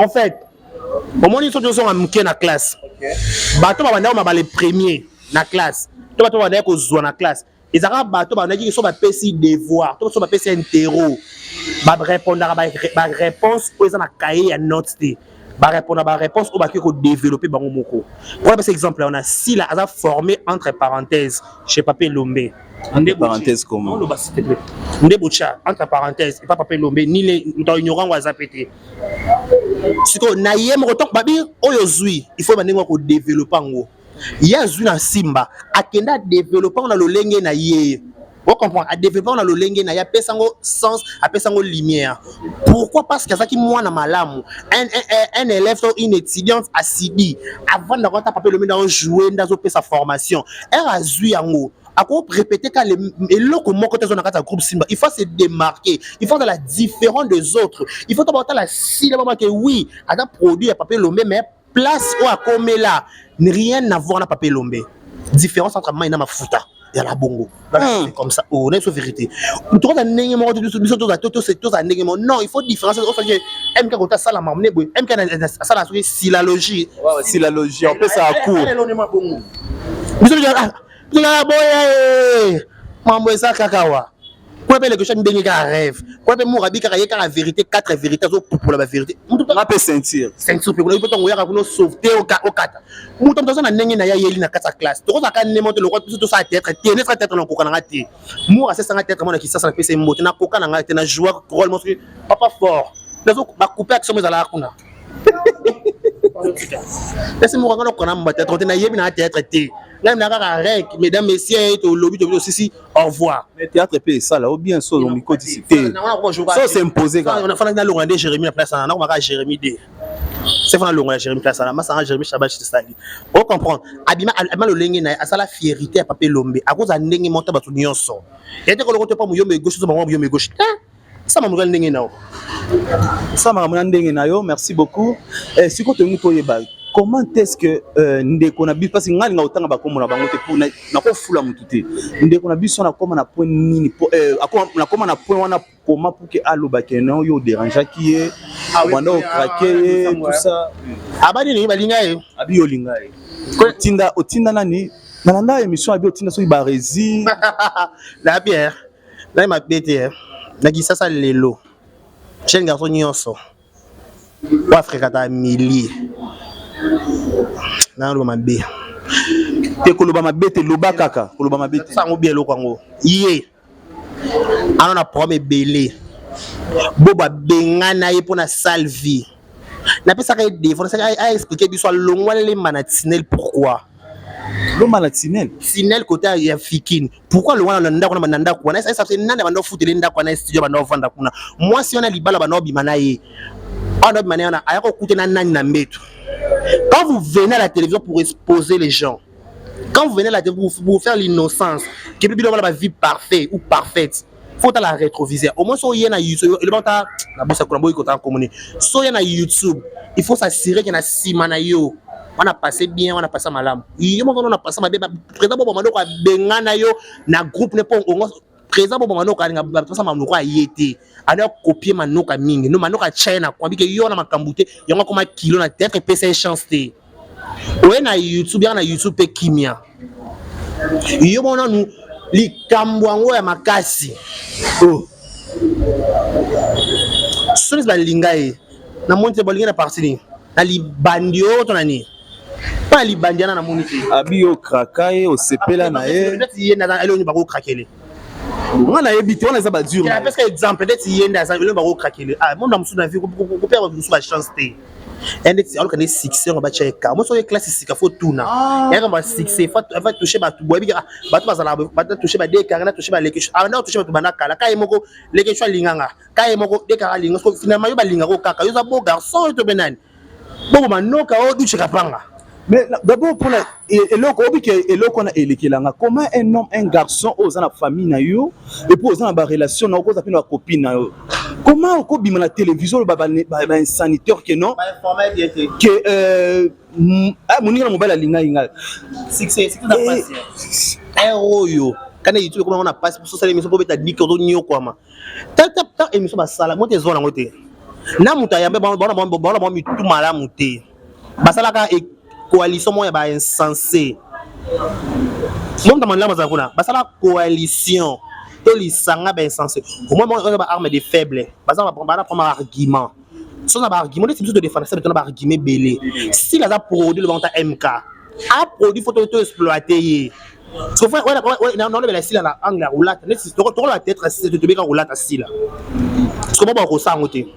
En fait, au moins ils sont en mouké na classe. OK. Bato ba banda ma ba les premiers na classe. To bato ba ko zo na classe. ezaka bato banaki so bapesi devoir to so bapesi interro barépondaka baréponse oyo eza na cahier ya note te barépondre baréponse oyo bakoki kodévelopper bango moko mpona pesa exemple on a sila aza formé entre parenthèses chez Pape Lombe entre parenthèses comment nde bocha entre parenthèses et pas Pape Lombe ni le muto ignorant aza pété siko na ye moko to babi oyo zui il faut bandenge ko développer ngo ya zui na simba akenda développer na lolenge na ye on comprend à développer na lolenge na ya pesango sens a pesango lumière pourquoi parce que ça qui moi na malamu un élève ou une étudiante assidue avant d'avoir Pape Lombe dans jouer dans sa formation elle a zui yango à quoi répéter quand les locaux moko te zona kata groupe simba il faut se démarquer il faut de la différence des autres il faut d'abord la syllabe que oui à un produit à Pape Lombe mais place ou à comme là rien à voir na Pape Lombe différence entre moi et na mafuta ya la bongo c'est comme ça oh n'est-ce vérité tout ça n'est pas tout ça n'est non il faut différence au fait que MK kota sala mamne boy MK na sala sur silalogie silalogie on peut ça à court la boy mambo esa kakawa quoi appelle que chaque dernier rêve quoi appelle mourabi car il y a la vérité quatre vérités pour la vérité on peut sentir pour le peut on pour nous sauver au kata muto mtozo na ndenge na ya yeli na kata classe to ka ne monte le roi tout ça tête tenir sa tête na koka na ngati moura c'est sa tête mon qui ça na pese mbote na koka na ngati na joueur rôle mon papa fort nazo ba couper action mais ala kuna laisse moi quand on a mbattre on na yebi na tête té là na ka rek mesdames messieurs to lobby to aussi au revoir mais théâtre pe ça là ou bien so on miko discuter ça s'imposer quand on a fait na longande Jérémy la place na on va Jérémy D c'est fana longa Jérémy place na ma Jérémy Chabash Sali on comprend abima le lenge na asala fierté à Pape Lombe à cause ndenge monta batu nyonso et te ko lokoto pa muyombe gauche so bango muyombe gauche ça m'a montré ndenge na ça m'a montré ndenge na yo merci beaucoup si ko to ngito yeba comment est-ce que ndeko na biso parce que ngani nga otanga bakomo na bango te pour na ko fula mutu te ndeko na biso na koma na point nini na koma na point wana comment pour que aloba que non yo dérange qui est wanda o craquer tout ça abani ni balinga yo abi yo linga yo otinda nani nalanda émission abi otinda so ba rési la bière là ma bête na kisasa lelo jeune garçon nyonso wa Afrika ta milliers na lo mabe te koloba mabe te loba kaka koloba mabe te sango bien lo kwango yé ana na problème belé boba bengana ye pona salvi na pesa ka défendre ça a expliquer biso longwa le manatinel pourquoi le manatinel sinel côté ya fikine pourquoi le wana ndako na ndako wana ça c'est nanda bando futele ndako na studio bando vanda kuna moi si on a libala bando bimana ye on bimana na ayako kuté na nani na mbeto. Quand vous venez à la télévision pour exposer les gens, quand vous venez à la télévision pour faire l'innocence, qui peut dire la vie parfaite ou parfaite, faut la rétroviser. Au moins, si vous êtes YouTube, il faut s'assurer qu'il y a un simanayo. On a passé bien, on a passé malam. On a passé ma bébé. Présent pour Mamano, Benganayo, na groupe n'est pas présent pour Mamano, ça m'a nourri à yété. Alors copier Manoka Ming, nous Manoka China, quand il y a un cambouté, il y a comme un kilo na tête et PC chance. Ouais, na YouTube, na YouTube pe kimia. Il y a mon nous li kambwango ya makasi. Oh. Ce n'est pas lingae. Na monte bolinga na partie. Na li bandio to nani. Pas li bandiana na monite. Abi o krakae o sepela na e. Peut-être y na ele oni ba ko krakele. On a évité, on a pas dur. Parce que exemple, peut-être y a ça, le baro craquer. Ah, moi dans mon vie, pour perdre sur la chance té. Et alors qu'on est succès, on va checker. Moi sur les classes ici, il faut tout na. Et on va succès, faut toucher ba tout boy, ba tout bazala, ba toucher ba des carrés, toucher ba les questions. Ah non, toucher ba tout banaka. La kai moko les questions linganga. Kai moko des carrés linganga. Finalement, yo ba linganga kaka. Yo za beau garçon to benani. Bon manoka o du chikapanga. Mais d'abord pour la comment un homme un garçon aux la famille na yo et pour aux la relation na cause appelle la copine na yo comment au bima la télévision le baba un sanitaire que non que moninga mobile linga inga c'est tout à passer héros yo kana YouTube comment on a passé pour ça l'émission pour être dit que on nyo quoi ma ta émission ba sala mo te zona ngote na muta yambe bon mi tout malamu te basala ka coalition moi ba insensé Mon demande là bazakuna basala coalition to lisanga ben sensé au moins on a arme de faible bazala ba prendre argument so na ba argument c'est plutôt de défendre ça beton ba argument belé si la produit le vente MK a produit photo to exploiter so ouais non la si la angle roulate c'est to la tête c'est de beka roulate si là parce que bon ça ngoté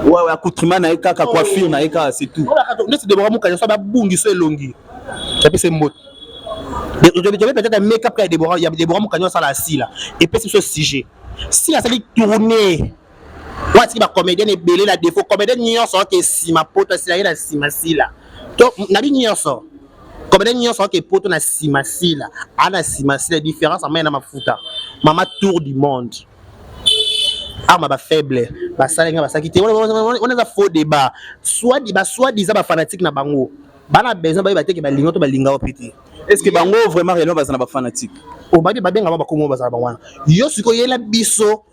ouais accoutrement na eka coiffure na eka c'est tout c'est de bora muka so ba bungi so elongi ça peut c'est mot. Je vais peut-être un make-up il y a des bras qui sont là et puis c'est ce sujet si la série tourner ouais si ma comédien est belé la défaut comédien n'y sort que si ma pote si la si ma si là donc na bi n'y sort comédien n'y sort que pote na si ma si là ana si ma si la différence en main na mafuta mama tour du monde ah ma ba faible ba salenga ba sakité on a faux débat soit disant ba fanatique na bango bana besoin ba te ke ba lingo to ba linga opiti. Est-ce que bango vraiment réellement bazana ba fanatique o ba benga ba komo bazala bangwana yo siko yela biso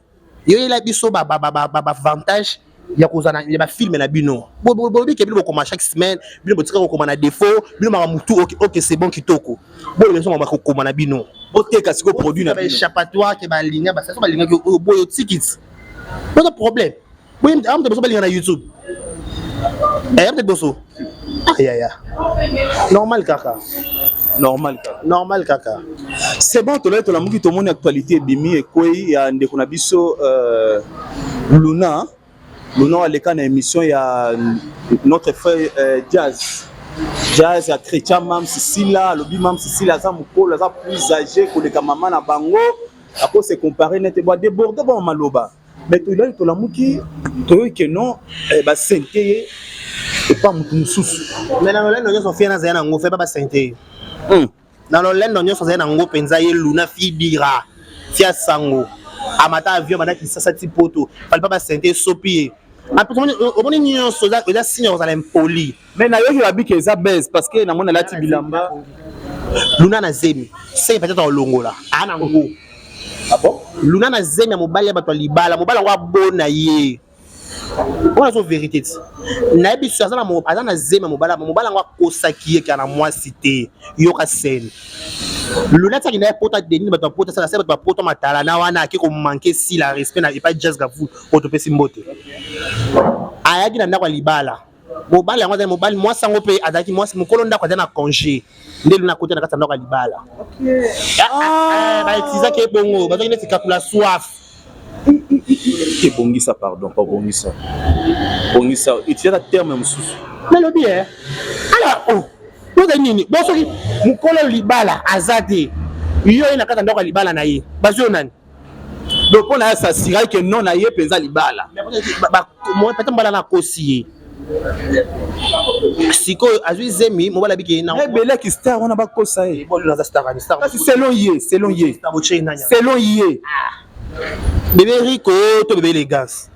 ba avantage ya kozana ya ba film na bino bo bi ke bino ko chaque semaine bino bo tika ko na défaut bino ma mutu OK c'est bon kitoko bo besoin ba ko na bino bo teka siko produit na ba échappatoire ke ba linga ba ça ba linga ko boyo tickets pas de problème bo am te besoin ba linga na YouTube am te besoin ya normal kaka c'est bon to la muki to mon actualité bimi et quoi ya ndeko na biso Luna aleka na émission ya notre frère Jazz ya chrétien mam Sicila lobi mam Sicila za mukolo za plus âgé ko leka mama na bango ako se comparer net ba déborder ba maloba mais to la muki to que non ba senté et pas mususu mais na lelo nyo sofia na zana ngo fe ba senté dans le lendo nyo sofia na ngo penza ye Luna fi dira fia sango amata avion bana ki sasa ti poto fallait pas ba senté sopier après on est nyo soza déjà signe aux impoli mais na yo ki babi ke za baisse parce que na mona lati bilamba Luna na zemi c'est peut-être au longola ana ngo ah bon Luna na zemi ya mobali ya bato libala mobala ngo abona ye on a so vérité na biso azana mo azana zema mobala ngo akosaki kana moi cité yo ka scène Luna tsaki na pota deni bato pota ça c'est bato pota matala na wana ki ko manquer si la respect na pas Jazz Gavu auto pesi mbote ayaki na ndako libala mobali yango azana mobali moi sango pe azaki moi mukolo ndako azana congé nde Luna kota na kata ndako libala ba etiza ke bongo bato ne tikakula soif que bongisa pardon pas bongisa et tu as le terme mususu mais le bien alors oh vous nini bon soki mukolo libala azate yo ina kata ndoko libala na ye bazio nani donc on a s'assurer que non na ye penza libala moi peut-être mbala na kosi siko azui zemi mobala biki na bele ki star on a ba kosa e bon na star selon ye bébé Rico to bébé élégance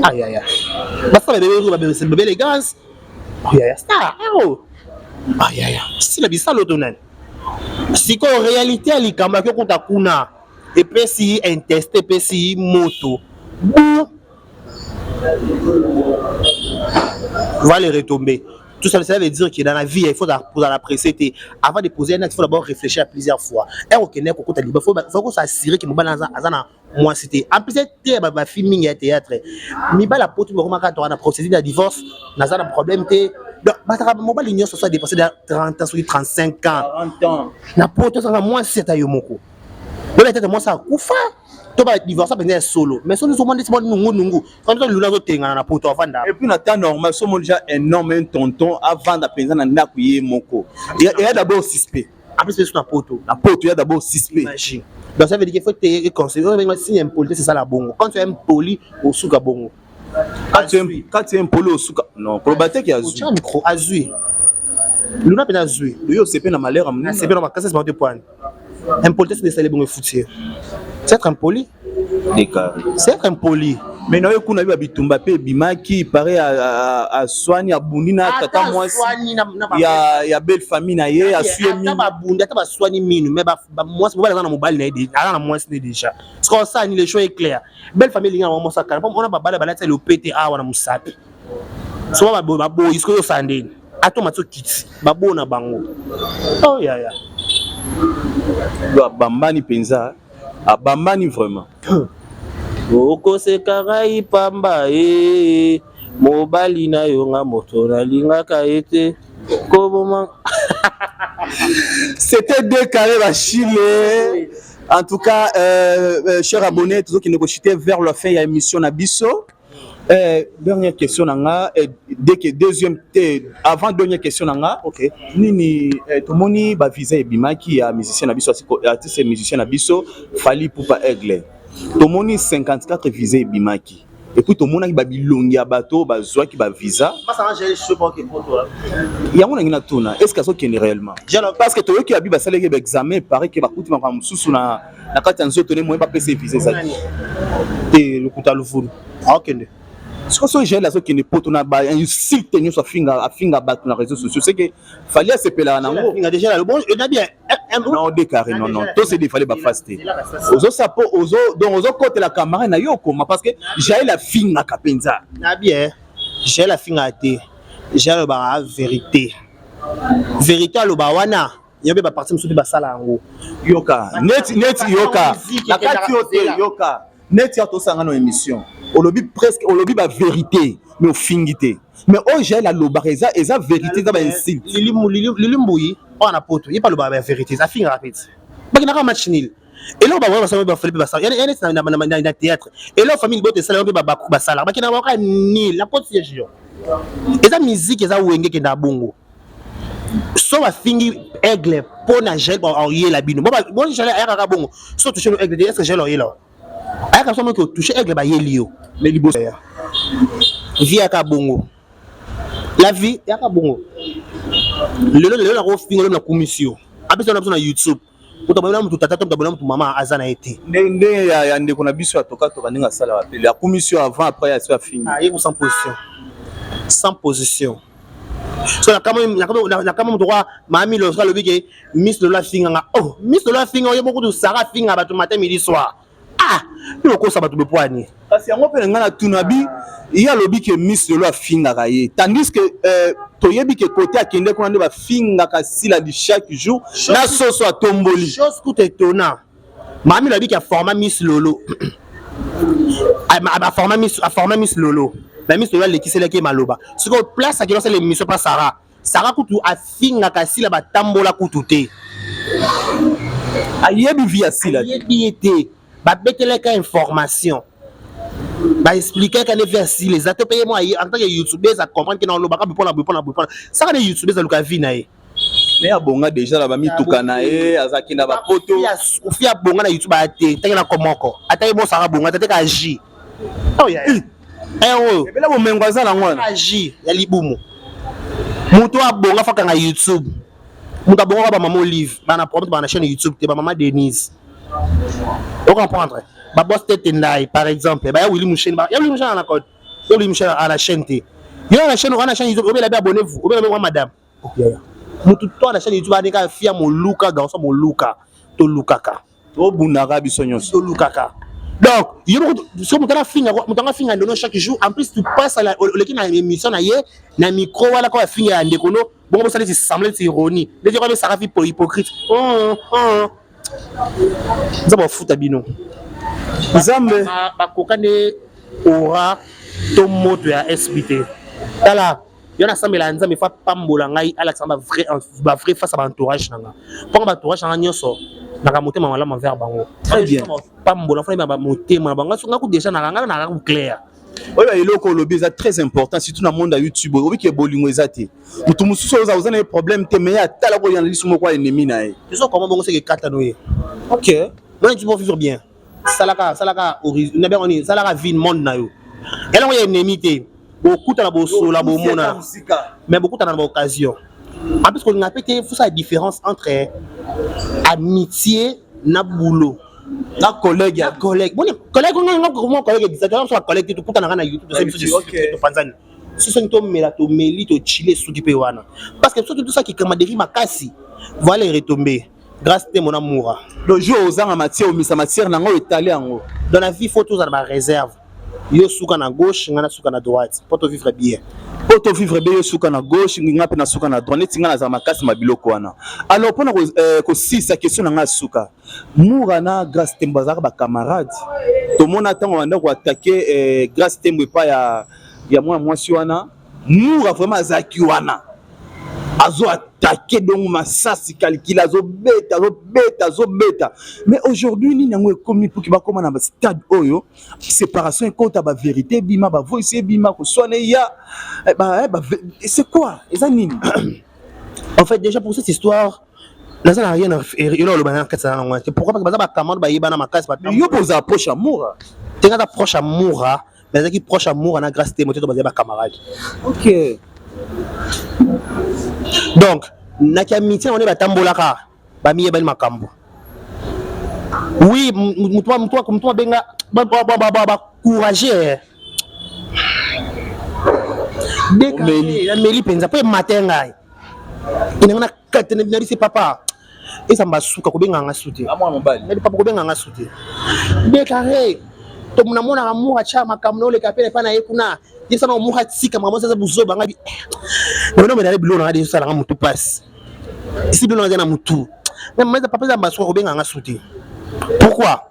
aïe basta bébé élégance aïe star aïe si la bisalo to nani siko réalité alikamba ko kuta kuna et puis si intesté puis si moto va les retomber. Tout ça veut dire que dans la vie, il faut l'apprécier. Avant de poser un acte, il faut d'abord réfléchir à plusieurs fois. Et on connaît qu'on il faut s'assurer que moi c'était. En plus, c'était ma filming et théâtre. Mais la pote, quand on a procédé de divorce, on a un problème. Mon l'union soit dépassé de 30 ans, 35 ans. 40 ans. La pote, moi, c'est à Yomoko. Moi, ça koufa. Tu vas divorcer pendant solo mais si nous sommes des nungu quand tu Luna zotenga na poto avanda et puis na temps normal sommes déjà un homme tonton avant de penser na ndaku ye moko il y a d'abord suspect après c'est sur na poto il y a d'abord suspect imagine donc ça veut dire qu'il faut te conseiller si impoli c'est ça la bongo quand tu es impoli au suka bongo quand tu es impoli au suka non probabilité qui a tu as micro azui Luna pena azui yo c'est na malheur amna c'est bien ma casse c'est pas de point impoli c'est les bongo foutier c'est être impoli c'est être impoli mais non kuna biba bitumba pe bimaki paraît à soigner à bundina tata moi ya belle famille na ye a sué mi ba bunda ta ba soigner minu mais ba moi c'est pas dans mobile na dit na moi c'est déjà parce que ça ni les choses est clair belle famille linga moi ça quand on a ba bala bala le PTA wana musapi so ba bo isko yo sandeni atoma to kiti babona bango oh ya ya bambani penza abambani vraiment okoseka ngai pamba mobali na yo nga moto nalingaka ete koboma. C'était deux carrés Chile. En tout cas, chers abonnés, tous ceux qui négocient vers la fin de l'émission Nabiso. Dernière question nanga, deuxième, avant dernière question nanga, ok. Nini, tout le monde va viser Bimaki à musicien Nabiso, artiste musicien Nabiso, Fali Poupa Aigle. Tout le monde 54 visé Bimaki. Et puis tout le monde qui bilongi à bateau, bazwa qui ba visa. Il y a un qui tourne. Est-ce que ça est réellement? Parce que toi qui a bi basale ke examen, paraît que ba kuti ma mususu na kati nzo tone mo pas PC visa ça. Et le kuta le furu. Ah OK. Ce que ça gère là ce qui ne poto na ba insulte nyo so finga bateau na réseaux sociaux, c'est que fallait se peler na ngo. Déjà le bon, on a bien non décarré non tout c'est des fallait ba faster. Ozo sapo ozo donc ozo côté la caméra na yo comment parce que j'ai la finga kapenza. Na bien. J'ai la finga té. J'ai le ba vérité. Vérité lo ba wana. Yobe ba parti mususu ba sala ngo. Yoka net yoka. La kati yoka. Net ya to sanga no émission. On lobby presque on lobby ba vérité mais au fingité. Mais oh j'ai la lobareza et ça vérité ça ba insulte. Lilimbuyi on a poto. Il pas le ba vérité ça finga rapide. Ba kina ka match nil. Et là on va voir ça ba Philippe Bassa. Il y a na théâtre. Et là famille bote sala ba sala. Ba kina ba nil la pote siège yo. Et ça musique et ça wenge ke na bongo. So ba fingi aigle pour na gel en yé la bino. Bon j'allais à ka bongo. So toucher no aigle est-ce que gel en yé là. Aya ka so que toucher aigle ba yé lio. Mais libo vie à ka bongo. La vie ya ka bongo. Le la ro fingo na commission. Après ça on a besoin na YouTube. Pour t'abonner à tout tata, t'abonner à tout maman azana été. Ndenge ya ndeko na biso atoka to baninga sala appel. La commission avant après ya soit fini. Ah, il sans position. Sans position. So na kama droit mami le sera le big Miss Lola Finga. Oh, Miss Lola Finga, il y a beaucoup de Sarah Finga ba tout matin midi soir. Ah, le ko ça ba tout be poani. Parce que yango pe ngana tunabi, il y a le big Miss Lola Finga kaye. Tandis que toyebi ke côté akende ko ba Finga ka sila di chaque jour na soso atomboli. Chose tout étonnant. Mami le big a formé Miss Lolo. A formé Miss Lolo. La Miss Lolo qui c'est là qui maloba. Ce qu'on place à qui c'est l'émission pas Sarah. Sarah kutu a finga kasi la batambola kututé. Ayebi via sila. Ayebi été. Ba betele ka information. Ba expliquer qu'en effet si les ato payer moi en tant que YouTubeur ça comprendre que non lo baka bipona. Ça ka YouTubeur ça luka vi na ye. Mais ya bonga déjà la ba mituka na ye azaki na ba poto. Ofia bonga na YouTube ate. Teke na komoko. Ata ye bon Sarah bonga ate ka agi. Oh yeah. Eh bela bo mengo za na ngwana. Agi ya libumu. Muto abonga faka na YouTube. Muto abonga ba maman Olive, ba na problème ba na chaîne YouTube te ba maman Denise. Vous comprendre? Ba boss tete ndai par exemple, ba ya Willy Mouchen ba. Ya Willy Mouchen na code. Willy Mouchen à la chaîne te. Yo na chaîne YouTube, obé la bien abonnez-vous. Obé la madame. OK. Muto to na chaîne YouTube adeka fia mo luka garçon mo luka. To lukaka. To bunara biso nyonso. To lukaka. Donc, il y a finga ndono chaque jour. En plus, tu passes à l'équipe émission na ye na micro wala ko finga ande kono. Bon ça les semble c'est ironie. Les gens ça rafi pour hypocrite. Ça va foutre bino. Zambe ba kokane ora to moto ya SBT. Tala, il y a semble la nzambe fa pambola ngai ala samba vrai face à entourage nanga. Pour ba entourage nanga nyoso. Nakamote mamala ma vers bango. Très bien. Pambola fa ba moté ma bango so ngaku déjà nanga na clair. Oui, il y a un lobby très important, surtout dans le monde de YouTube. Oui, qui est bolingo ezati. Mutu mususu oza oza na problème te mais atala ko yana lisu moko ennemi na ye. Tu sais comment bongo c'est que katanoye. OK. Moi tu peux vivre bien. Salaka origine, na bien on est salaka vie monde na yo. Et là on y a ennemi te. Beaucoup na bosso la bomona. Mais beaucoup na occasion. En plus qu'on a pété faut ça la différence entre amitié na boulot. Na collègue. Bon collègue on collègue exactement sur la collègue tout putain na YouTube de Tanzanie. Si son to meli to chiller sous du pewana. Parce que surtout tout ça qui camaraderie makasi. Voilà retomber. Grâce à mon amour. Le jour aux en matière au matière nango étalé en haut. Dans la vie faut tous avoir ma réserve. yo suka na gauche ngana suka na droite pour te vivre bien. Poto vivre bien suka na gauche nginga pe na suka na droite neti ngana za makasi mabiloko wana. Alors pona ko sisa question nga suka Moura na Grâce Tembo za ba camarade to mona tango wanda ko attaquer Grâce Tembo pa ya mwasi wana Moura vraiment azaki wana azo attaquer donc masasi calcul azo beta mais aujourd'hui ni nango ekomi pour ki ba koma na stade oyo séparation ekota ba vérité bima ba voice bima ko sone ya c'est quoi ça nini en fait déjà pour cette histoire là ça n'a rien à faire le banana pourquoi parce que ba commande ba yeba na makasi ba yo posa approche à Moura tenga approche à Moura mais qui proche à Moura na Grâce Tembo to ba camarade. OK. Donc nakamiti on est batambolaka ba miye bali makambo oui mutua benga ba courager meli penza pe matenga ina katene binari c'est papa et ça mbasuka ko benga ngasuti amwa mobali mais papa ko benga ngasuti déclaré to muna amour cha makamno le kapele pana yekuna yesa na amour tsika mama sasa buzoba ngabi non mais dale bilo na de sala mutu passe ici bilo na mutu mais papa za mbasuka ko benga ngasuti pourquoi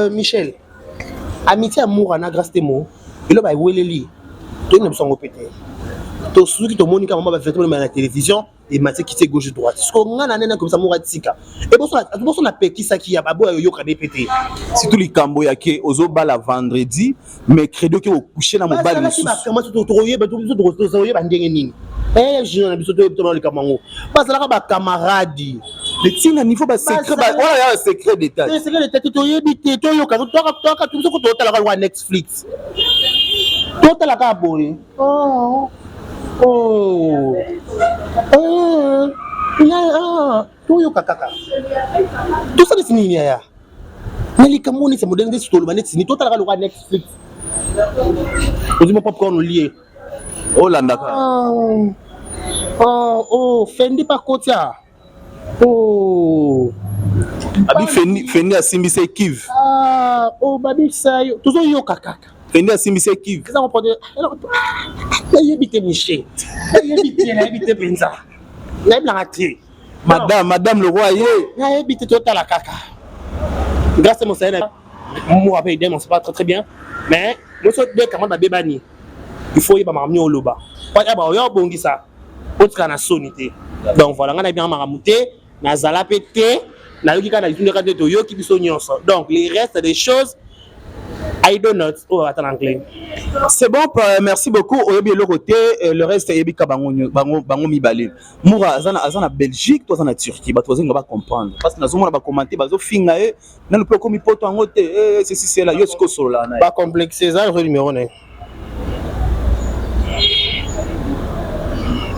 Michel amitié amour na Grâce Tembo ilo ba weleli to ne songo pété to suki to monika mama ba vêtement na télévision et maté qui gauche droite ce qu'on a nana comme ça moura tsika et bon son appel qui ça qui a babo yo ka pété si tous les cambo ya ke ozo bala vendredi mercredi ke au coucher na mobile mususu comment to troyer ba to ba ndenge nini je na biso to le kamango parce là ba camarade le tina niveau ba secret ba voilà ya secret d'état c'est secret d'état to yebite to yo ka to tout ko to tala ka Netflix to tala ka boy Toyo kakaka. Tout ça c'est nini ya. Nali kamoni c'est moderne sur le banet ni total ka Netflix. Ozimo popcorn lié. Oh landaka. Fendi pa kotia. Abi fendi asimbise kiv. Babi sayo. Tout ça yo kakaka. Fendi asimbise kiv. Ça on peut dire. Yebite Michel. Yebite Benza. Madame le roi yebite total la kaka. Grâce à mon salaire, moi avec des on sait pas très bien, mais moi sur deux comment ba bebani. Il faut y ba marami au loba. Pas ya ba yo bongi ça. Autre na sonité. Donc voilà, on a bien maramuté, na zala pété, na yoki kana itune ka de yo ki biso nyonso. Donc les restes des choses I don't know. Oh, attends anglais. C'est bon, merci beaucoup. Oyebi le côté, le reste yebi ka bango mibale. Moura azana Belgique, toi azana Turquie, ba toi zinga ba comprendre. Parce que nazomona ba commenter bazo finga na le poko mi poto ngote ceci c'est là yo siko sola na. Ba complexer ça le numéro né.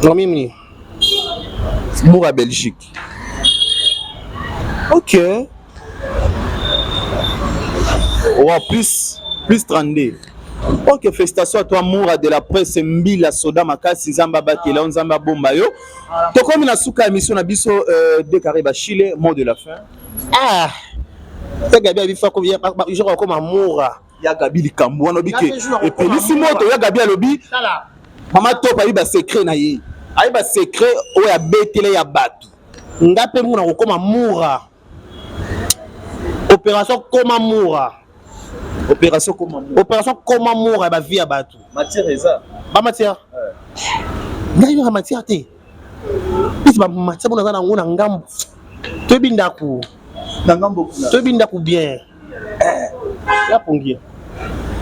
Non mimi. Moura Belgique. OK. Ouais, plus 32. Ok, félicitations à toi, Moura de la presse Mbila Soda Makasi Zamba Bakela Nzamba Bomba yo. To comme na suka émission na biso décarré ba Chile mot de la fin. Ça Gabi a fait combien je crois comme Moura. Ya Gabi likambo wana bike et puis lisi moto ya Gabi alobi. Mama to pa ba secret na ye. Ai ba secret o ya betele ya batu. Ngape muna ko comme Moura. Opération comme Moura. Opération comment Moura ba vie à batu. Matière eza. Ba matière. Ngai ba matière te. Bisi ba matière bona na ngona ngambo. To binda ku. Na ngambo kuna. To binda ku bien. La pongi.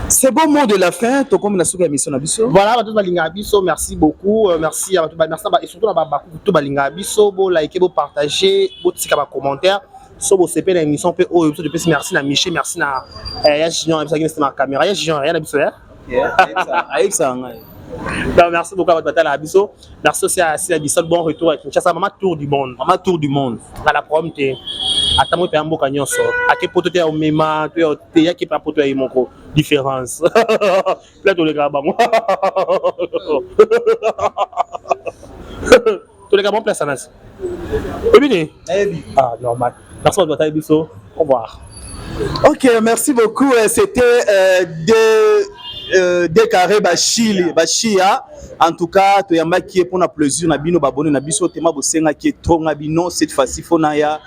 C'est bon mot de la fin, to comme la souka émission na biso. Voilà, ba to balinga biso, merci beaucoup. Merci à merci et surtout na ba to balinga biso, bo liker, bo partager, bo tika ba commentaire. So bo CP l'émission pe o episode de merci na Michel, merci na ya Junior et ça qui ma caméra, ya Junior rien na biso là. Avec ça ngai. Donc merci beaucoup à votre bataille à biso. Merci aussi à Sila Bissot, bon retour avec Kinshasa, maman tour du monde. Maman tour du monde. À la prompte. Atamo pe amboka nyonso. Ake poto te o mema, te ya ki pa poto ya moko différence. Là to le gars ba moi. To le gars bon place anas. Oui bien. Ah normal. Merci à votre bataille biso. Au revoir. Ok, merci beaucoup. C'était des carrés Bachia. En tout cas, tu as marqué pour la plaisir na bino babone na biso tema bosenga qui tonga bino cette fois-ci fona ya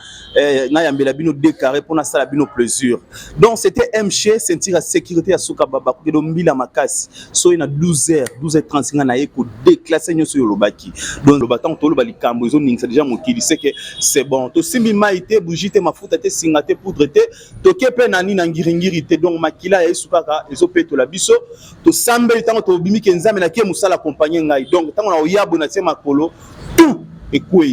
na yambela bino des carrés pour na sala bino plaisir. Donc c'était MG sentir la sécurité à Suka Baba ko do mbila makasi. So ina 12h30 na yeko déclasser nyoso yo lobaki. Donc le batant to lo bali kambo zo ning ça déjà mokili c'est que c'est bon. To simbi maité bougie mafuta te singate poudre te to kepe nani na ngiringiri te donc makila ya Suka ka ezo peto la biso to sambe tango to bimi kenzame na ke musala accompagner ngai donc tango na oyabo na tie makolo tout et quoi.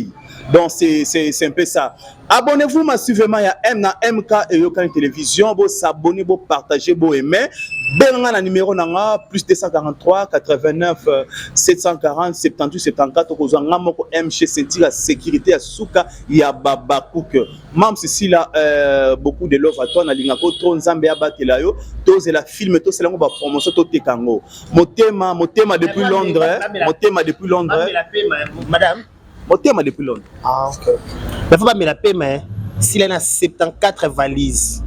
Donc c'est un peu ça. Abonnez-vous massivement à MK et Yokan Télévision, vous s'abonnez, vous partagez, vous aimez. Benga na numéro nanga plus 243 89 740 78 74 ko zanga moko MG sentir la sécurité à Suka ya Baba Cook. Mam ceci là beaucoup de love à toi na lingako trop nzambe ya batela yo toze la film to selango ba promotion to tekango. Motema depuis Londres, motema depuis Londres. Madame Motema depuis Londres. Ah, ok. Mais faut pas me la payer, mais s'il y a 74 valises.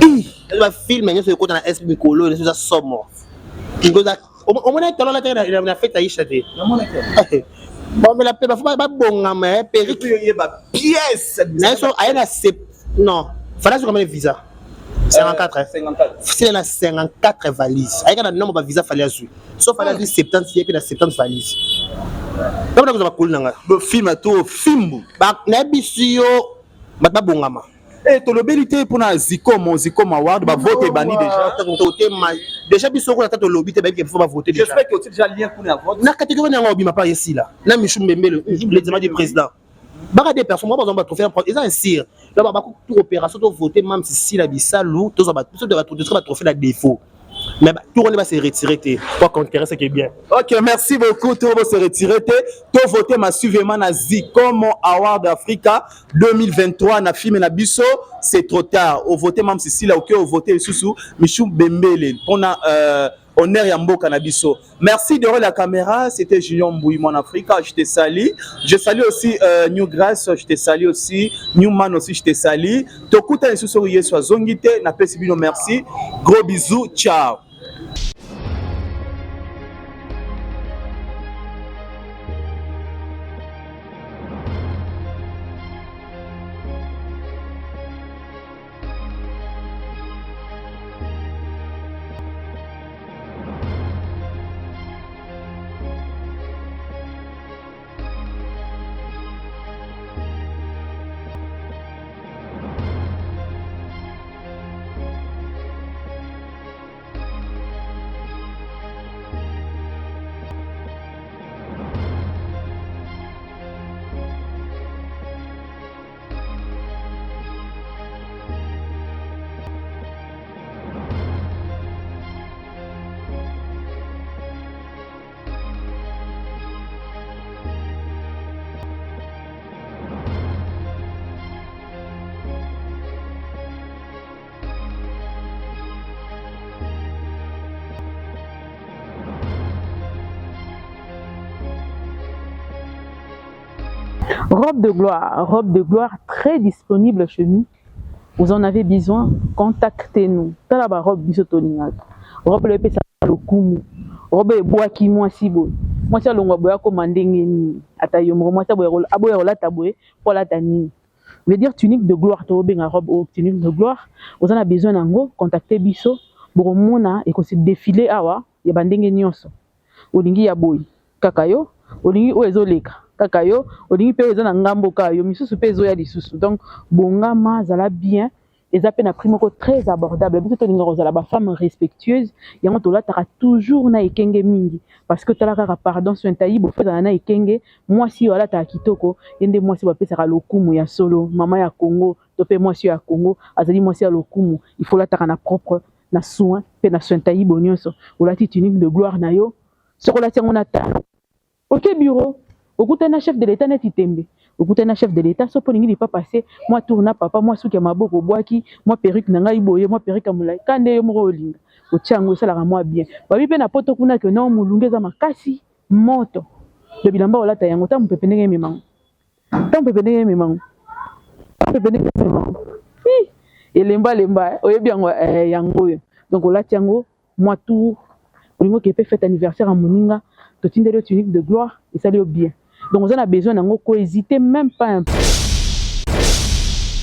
Le film, il y a un SP Mikolo, il y a un somme. On m'a dit que la fête a échappé. Bon, mais la paix, il faut pas bon, mais perruque. Il y a des pièces. Non, il faut combien de visa 54. S'il y a 54 valises, il y a un nombre de visas, il faut sauf à la vie 70, il y a 70 valises. Comment vous avez cool le film à tout film ba nabisio ba bongama et to lobelité pour na Zicom award ba voter bani déjà biso ko na tato lobité ba faut ba voter déjà. J'espère que tu déjà lien pour na vote na catégorie na ngobima pas ici là na Michou Mbembe le dimanche du président ba des personnes moi ba trophée ils ont un sire là ba tout opération to voter même si la bisalou to ba trophée la défaut. Mais tout le monde va se retirer pour conquérir ce qui est bien. Ok, merci beaucoup. Tout le monde va se retirer. Tout voter massivement na Zicom Award Africa 2023 na film na biso. C'est trop tard. Au voter même si là au voter sous Michou Bembele. On a honneur ya mboka na biso. Merci de la caméra. C'était Julien Mbouy en Africa. Je te salue. Je salue aussi New Grace. Je te salue aussi Newman aussi. Je te salue. Tokuta sous sur Yesu Zongite. Na pesibino merci. Gros bisous. Ciao. Robe de gloire très disponible chez nous. Vous en avez besoin, contactez-nous. Talaba robe bisotoninga. Robe le pesa lokumu. Robe bois qui moi si bon. Moi ça longwa boya commander ngeni. Atayo moi ça boya aboya la taboué pour la tani. Veut dire tunique de gloire to benga robe ou tunique de gloire. Vous en avez besoin nango, contactez biso. Boromona et qu'on se défiler awa ya bandenge nyonso. Olingi ya boy. Kakayo, olingi o ezoleka. Kakayo, olingi pe eza na ngambo kayo, misusu pe ezo ya lisusu. Donc bongama zala bien, eza pe na prix moko très abordable. Biso to linga rozala ba femme respectueuse, yango to la tara toujours na ekenge mingi parce que tala kaka pardon sur ntayi bo feza na ekenge, moi si wala ta kitoko, yende moi si ba pesa lokumu ya solo, mama ya Congo, to pe moi si ya Congo, azali moi si ya lokumu, il faut la tara na propre na soin pe na soin tayi bonyoso. Ola ti tunique de gloire na yo, soko la tiango na ta. OK bureau. Okutana chef de l'État neti tembe. Okutana chef de l'État so polingi pas passer. Moi tourna papa, moi souki maboko boaki, moi perruque nanga iboye, moi perruque amulai. Kande yo moko olinga. Otiango sala moi bien. Babi pe na poto kuna ke non mulungeza makasi moto. Le bilamba olata yango ta mpependenge mimango. Ta mpependenge mimango. Mpependenge mimango. elemba lemba oyebi yango yango donc olati yango moi tour olingo ke pe fête anniversaire à moninga totindeli tunique de gloire et ça lui bien donc on a besoin nango ko hésiter même pas un peu